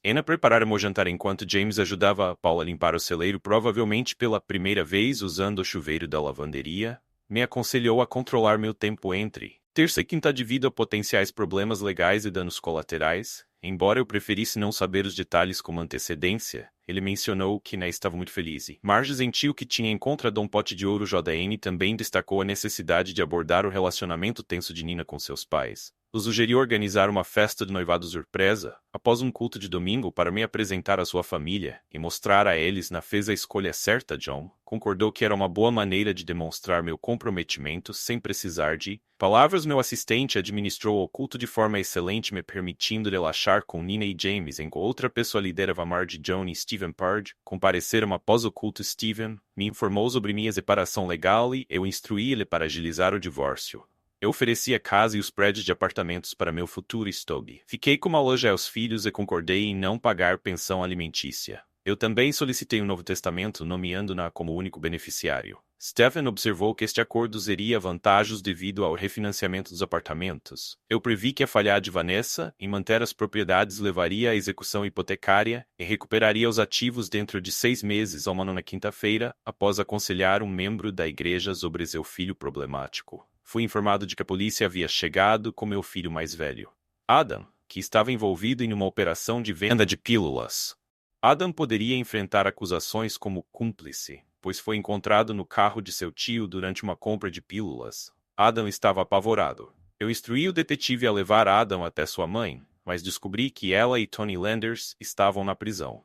Anna preparara o jantar enquanto James ajudava a Paul a limpar o celeiro, provavelmente pela primeira vez usando o chuveiro da lavanderia. Me aconselhou a controlar meu tempo entre terça e quinta devido a potenciais problemas legais e danos colaterais. Embora eu preferisse não saber os detalhes com antecedência, ele mencionou que estava muito feliz. Marge sentiu que tinha encontrado um pote de ouro. JN também destacou a necessidade de abordar o relacionamento tenso de Nina com seus pais. Eu sugeriu organizar uma festa de noivado surpresa, após um culto de domingo, para me apresentar à sua família e mostrar a eles. Fez a escolha certa. John concordou que era uma boa maneira de demonstrar meu comprometimento sem precisar de palavras. Meu assistente administrou o culto de forma excelente, me permitindo relaxar com Nina e James, enquanto outra pessoa liderava. Marge, John e Steven Pard compareceram após o culto. Steven me informou sobre minha separação legal e eu instruí ele para agilizar o divórcio. Eu ofereci a casa e os prédios de apartamentos para meu futuro Stobe. Fiquei com uma loja aos filhos e concordei em não pagar pensão alimentícia. Eu também solicitei um Novo Testamento, nomeando-na como único beneficiário. Stephen observou que este acordo teria vantagens devido ao refinanciamento dos apartamentos. Eu previ que a falha de Vanessa em manter as propriedades levaria à execução hipotecária e recuperaria os ativos dentro de 6 meses. Na quinta-feira, após aconselhar um membro da igreja sobre seu filho problemático, fui informado de que a polícia havia chegado com meu filho mais velho, Adam, que estava envolvido em uma operação de venda de pílulas. Adam poderia enfrentar acusações como cúmplice, pois foi encontrado no carro de seu tio durante uma compra de pílulas. Adam estava apavorado. Eu instruí o detetive a levar Adam até sua mãe, mas descobri que ela e Tony Landers estavam na prisão.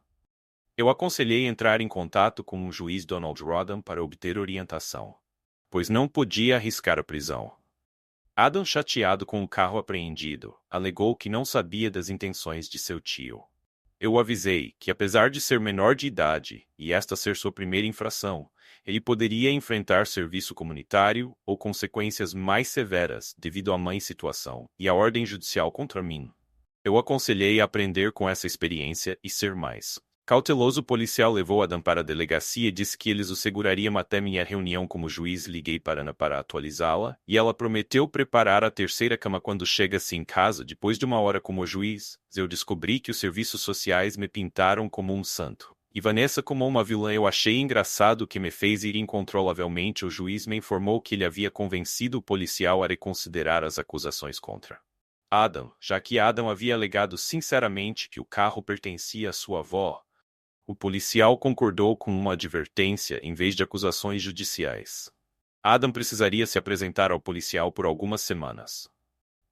Eu aconselhei entrar em contato com o juiz Donald Rodham para obter orientação, pois não podia arriscar a prisão. Adam, chateado com o carro apreendido, alegou que não sabia das intenções de seu tio. Eu o avisei que, apesar de ser menor de idade e esta ser sua primeira infração, ele poderia enfrentar serviço comunitário ou consequências mais severas devido à má situação e à ordem judicial contra mim. Eu aconselhei a aprender com essa experiência e ser mais cauteloso. O policial levou Adam para a delegacia e disse que eles o segurariam até minha reunião como juiz. Liguei para Ana para atualizá-la, e ela prometeu preparar a terceira cama quando chegasse em casa. Depois de 1 hora como juiz, eu descobri que os serviços sociais me pintaram como um santo e Vanessa como uma vilã. Eu achei engraçado que me fez ir incontrolavelmente. O juiz me informou que ele havia convencido o policial a reconsiderar as acusações contra Adam, já que Adam havia alegado sinceramente que o carro pertencia à sua avó. O policial concordou com uma advertência em vez de acusações judiciais. Adam precisaria se apresentar ao policial por algumas semanas.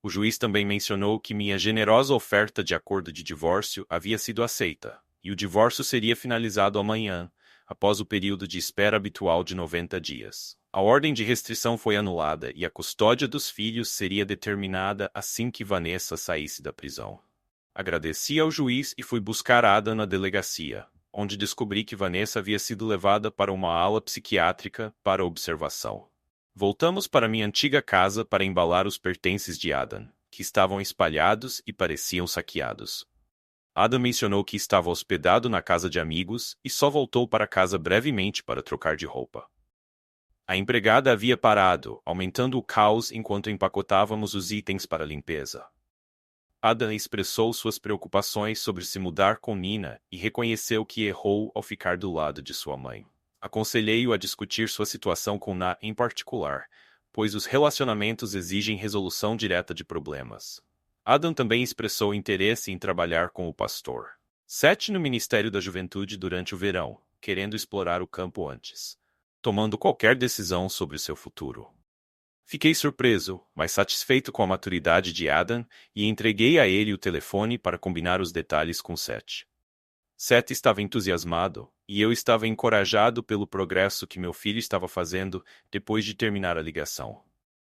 O juiz também mencionou que minha generosa oferta de acordo de divórcio havia sido aceita, e o divórcio seria finalizado amanhã, após o período de espera habitual de 90 dias. A ordem de restrição foi anulada e a custódia dos filhos seria determinada assim que Vanessa saísse da prisão. Agradeci ao juiz e fui buscar Adam na delegacia, onde descobri que Vanessa havia sido levada para uma ala psiquiátrica para observação. Voltamos para minha antiga casa para embalar os pertences de Adam, que estavam espalhados e pareciam saqueados. Adam mencionou que estava hospedado na casa de amigos e só voltou para casa brevemente para trocar de roupa. A empregada havia parado, aumentando o caos enquanto empacotávamos os itens para a limpeza. Adam expressou suas preocupações sobre se mudar com Nina e reconheceu que errou ao ficar do lado de sua mãe. Aconselhei-o a discutir sua situação com Na em particular, pois os relacionamentos exigem resolução direta de problemas. Adam também expressou interesse em trabalhar com o pastor Seth no Ministério da Juventude durante o verão, querendo explorar o campo antes, tomando qualquer decisão sobre seu futuro. Fiquei surpreso, mas satisfeito com a maturidade de Adam e entreguei a ele o telefone para combinar os detalhes com Seth. Seth estava entusiasmado, e eu estava encorajado pelo progresso que meu filho estava fazendo depois de terminar a ligação.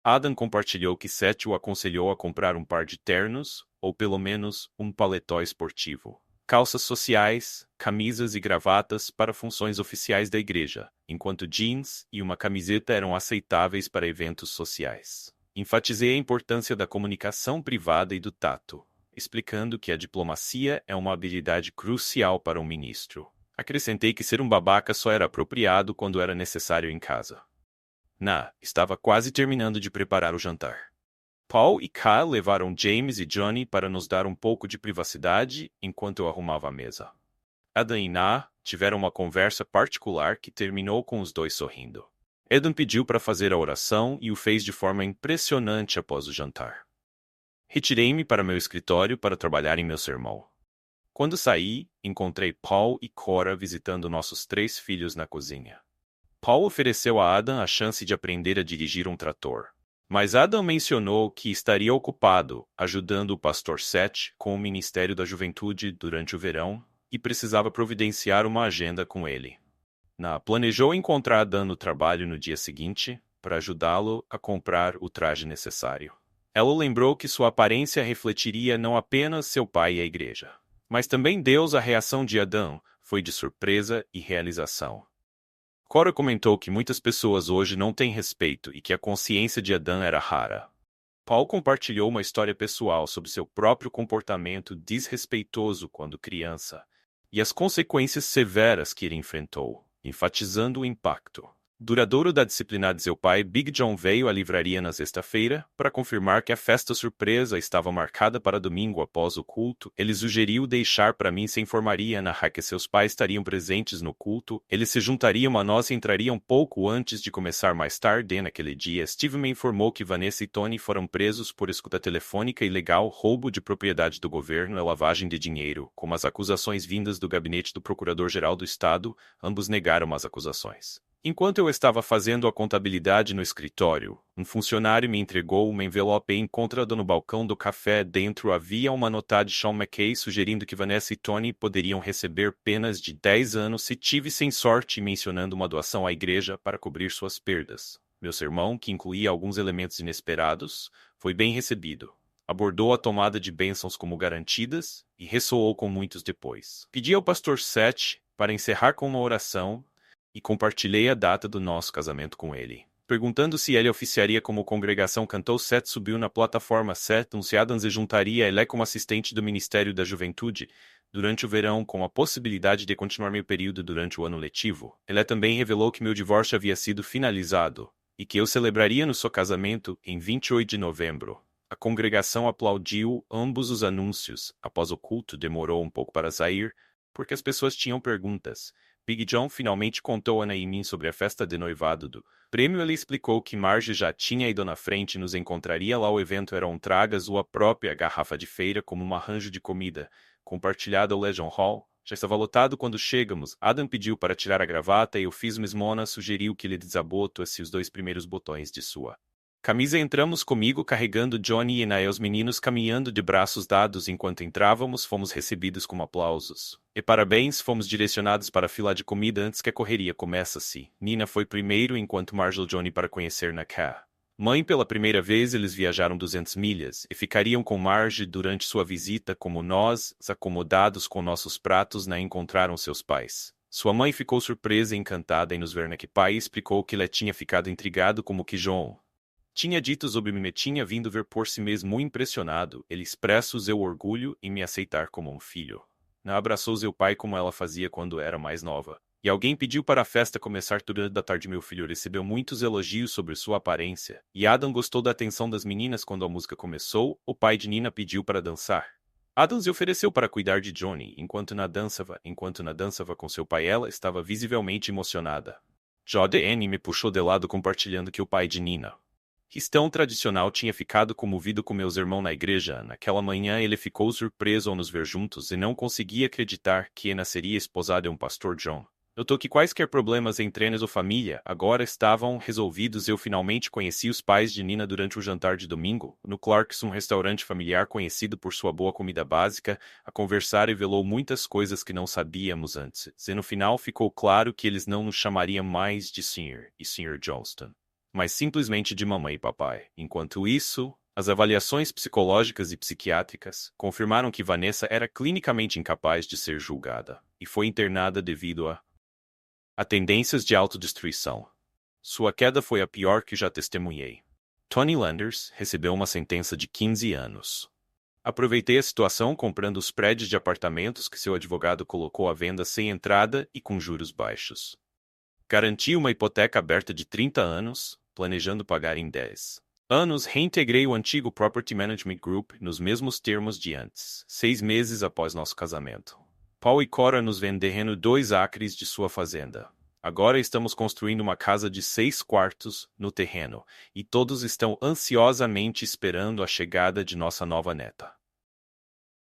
Adam compartilhou que Seth o aconselhou a comprar um par de ternos, ou pelo menos um paletó esportivo, calças sociais, camisas e gravatas para funções oficiais da igreja, enquanto jeans e uma camiseta eram aceitáveis para eventos sociais. Enfatizei a importância da comunicação privada e do tato, explicando que a diplomacia é uma habilidade crucial para um ministro. Acrescentei que ser um babaca só era apropriado quando era necessário em casa. Estava quase terminando de preparar o jantar. Paul e Kyle levaram James e Johnny para nos dar um pouco de privacidade enquanto eu arrumava a mesa. Adam e tiveram uma conversa particular que terminou com os dois sorrindo. Adam pediu para fazer a oração e o fez de forma impressionante após o jantar. Retirei-me para meu escritório para trabalhar em meu sermão. Quando saí, encontrei Paul e Cora visitando nossos 3 filhos na cozinha. Paul ofereceu a Adam a chance de aprender a dirigir um trator. Mas Adam mencionou que estaria ocupado ajudando o pastor Seth com o Ministério da Juventude durante o verão e precisava providenciar uma agenda com ele. Planejou encontrar Adam no trabalho no dia seguinte para ajudá-lo a comprar o traje necessário. Ela lembrou que sua aparência refletiria não apenas seu pai e a igreja, mas também Deus. A reação de Adam foi de surpresa e realização. Cora comentou que muitas pessoas hoje não têm respeito e que a consciência de Adam era rara. Paul compartilhou uma história pessoal sobre seu próprio comportamento desrespeitoso quando criança e as consequências severas que ele enfrentou, enfatizando o impacto duradouro da disciplina de seu pai. Big John veio à livraria na sexta-feira para confirmar que a festa surpresa estava marcada para domingo após o culto. Ele sugeriu deixar para mim se informaria que seus pais estariam presentes no culto. Eles se juntariam a nós e entrariam pouco antes de começar mais tarde naquele dia. Steve me informou que Vanessa e Tony foram presos por escuta telefônica ilegal, roubo de propriedade do governo e lavagem de dinheiro, como as acusações vindas do gabinete do Procurador-Geral do Estado. Ambos negaram as acusações. Enquanto eu estava fazendo a contabilidade no escritório, um funcionário me entregou uma envelope encontrada no balcão do café. Dentro havia uma nota de Sean McKay sugerindo que Vanessa e Tony poderiam receber penas de 10 anos se tivessem sorte, mencionando uma doação à igreja para cobrir suas perdas. Meu sermão, que incluía alguns elementos inesperados, foi bem recebido. Abordou a tomada de bênçãos como garantidas e ressoou com muitos depois. Pedi ao pastor Seth para encerrar com uma oração e compartilhei a data do nosso casamento com ele. Perguntando se ele oficiaria como congregação, cantou. Seth subiu na plataforma. Seth anunciaram se juntaria ele como assistente do Ministério da Juventude durante o verão, com a possibilidade de continuar meu período durante o ano letivo. Ele também revelou que meu divórcio havia sido finalizado e que eu celebraria no seu casamento em 28 de novembro. A congregação aplaudiu ambos os anúncios. Após o culto, demorou um pouco para sair, porque as pessoas tinham perguntas. Big John finalmente contou a Naomi sobre a festa de noivado do prêmio. Ele explicou que Marge já tinha ido na frente e nos encontraria lá. O evento era tragas ou a própria garrafa de feira como um arranjo de comida, compartilhado ao Legion Hall. Já estava lotado quando chegamos. Adam pediu para tirar a gravata e eu fiz Mona sugeriu que ele desabotasse os 2 primeiros botões de sua camisa. Entramos comigo carregando Johnny e Nae, os meninos caminhando de braços dados. Enquanto entrávamos, fomos recebidos com aplausos e parabéns. Fomos direcionados para a fila de comida antes que a correria começasse. Nina foi primeiro, enquanto Marge e Johnny para conhecer mãe pela primeira vez. Eles viajaram 200 milhas e ficariam com Marge durante sua visita. Como nós, acomodados com nossos pratos, encontraram seus pais. Sua mãe ficou surpresa e encantada em nos ver. Pai explicou que ele tinha ficado intrigado como que John tinha dito sobre mim. Tinha vindo ver por si mesmo impressionado. Ele expressa o seu orgulho em me aceitar como um filho. Abraçou seu pai como ela fazia quando era mais nova. E alguém pediu para a festa começar durante a tarde. Meu filho recebeu muitos elogios sobre sua aparência, e Adam gostou da atenção das meninas quando a música começou. O pai de Nina pediu para dançar. Adam se ofereceu para cuidar de Johnny enquanto dançava com seu pai. Ela estava visivelmente emocionada. Jodie me puxou de lado compartilhando que o pai de Nina Ristão tradicional tinha ficado comovido com meus irmãos na igreja. Naquela manhã ele ficou surpreso ao nos ver juntos e não conseguia acreditar que Ana seria esposada de um pastor John. Notou que quaisquer problemas entre eles ou família agora estavam resolvidos. Eu finalmente conheci os pais de Nina durante o jantar de domingo, no Clark's, um restaurante familiar conhecido por sua boa comida básica. A conversar revelou muitas coisas que não sabíamos antes, e no final ficou claro que eles não nos chamariam mais de Sr. e Sr. Johnston, mas simplesmente de mamãe e papai. Enquanto isso, as avaliações psicológicas e psiquiátricas confirmaram que Vanessa era clinicamente incapaz de ser julgada, e foi internada devido a tendências de autodestruição. Sua queda foi a pior que já testemunhei. Tony Landers recebeu uma sentença de 15 anos. Aproveitei a situação comprando os prédios de apartamentos que seu advogado colocou à venda sem entrada e com juros baixos. Garanti uma hipoteca aberta de 30 anos, planejando pagar em 10 anos. Reintegrei o antigo Property Management Group nos mesmos termos de antes, 6 meses após nosso casamento. Paul e Cora nos venderam 2 acres de sua fazenda. Agora estamos construindo uma casa de 6 quartos no terreno, e todos estão ansiosamente esperando a chegada de nossa nova neta.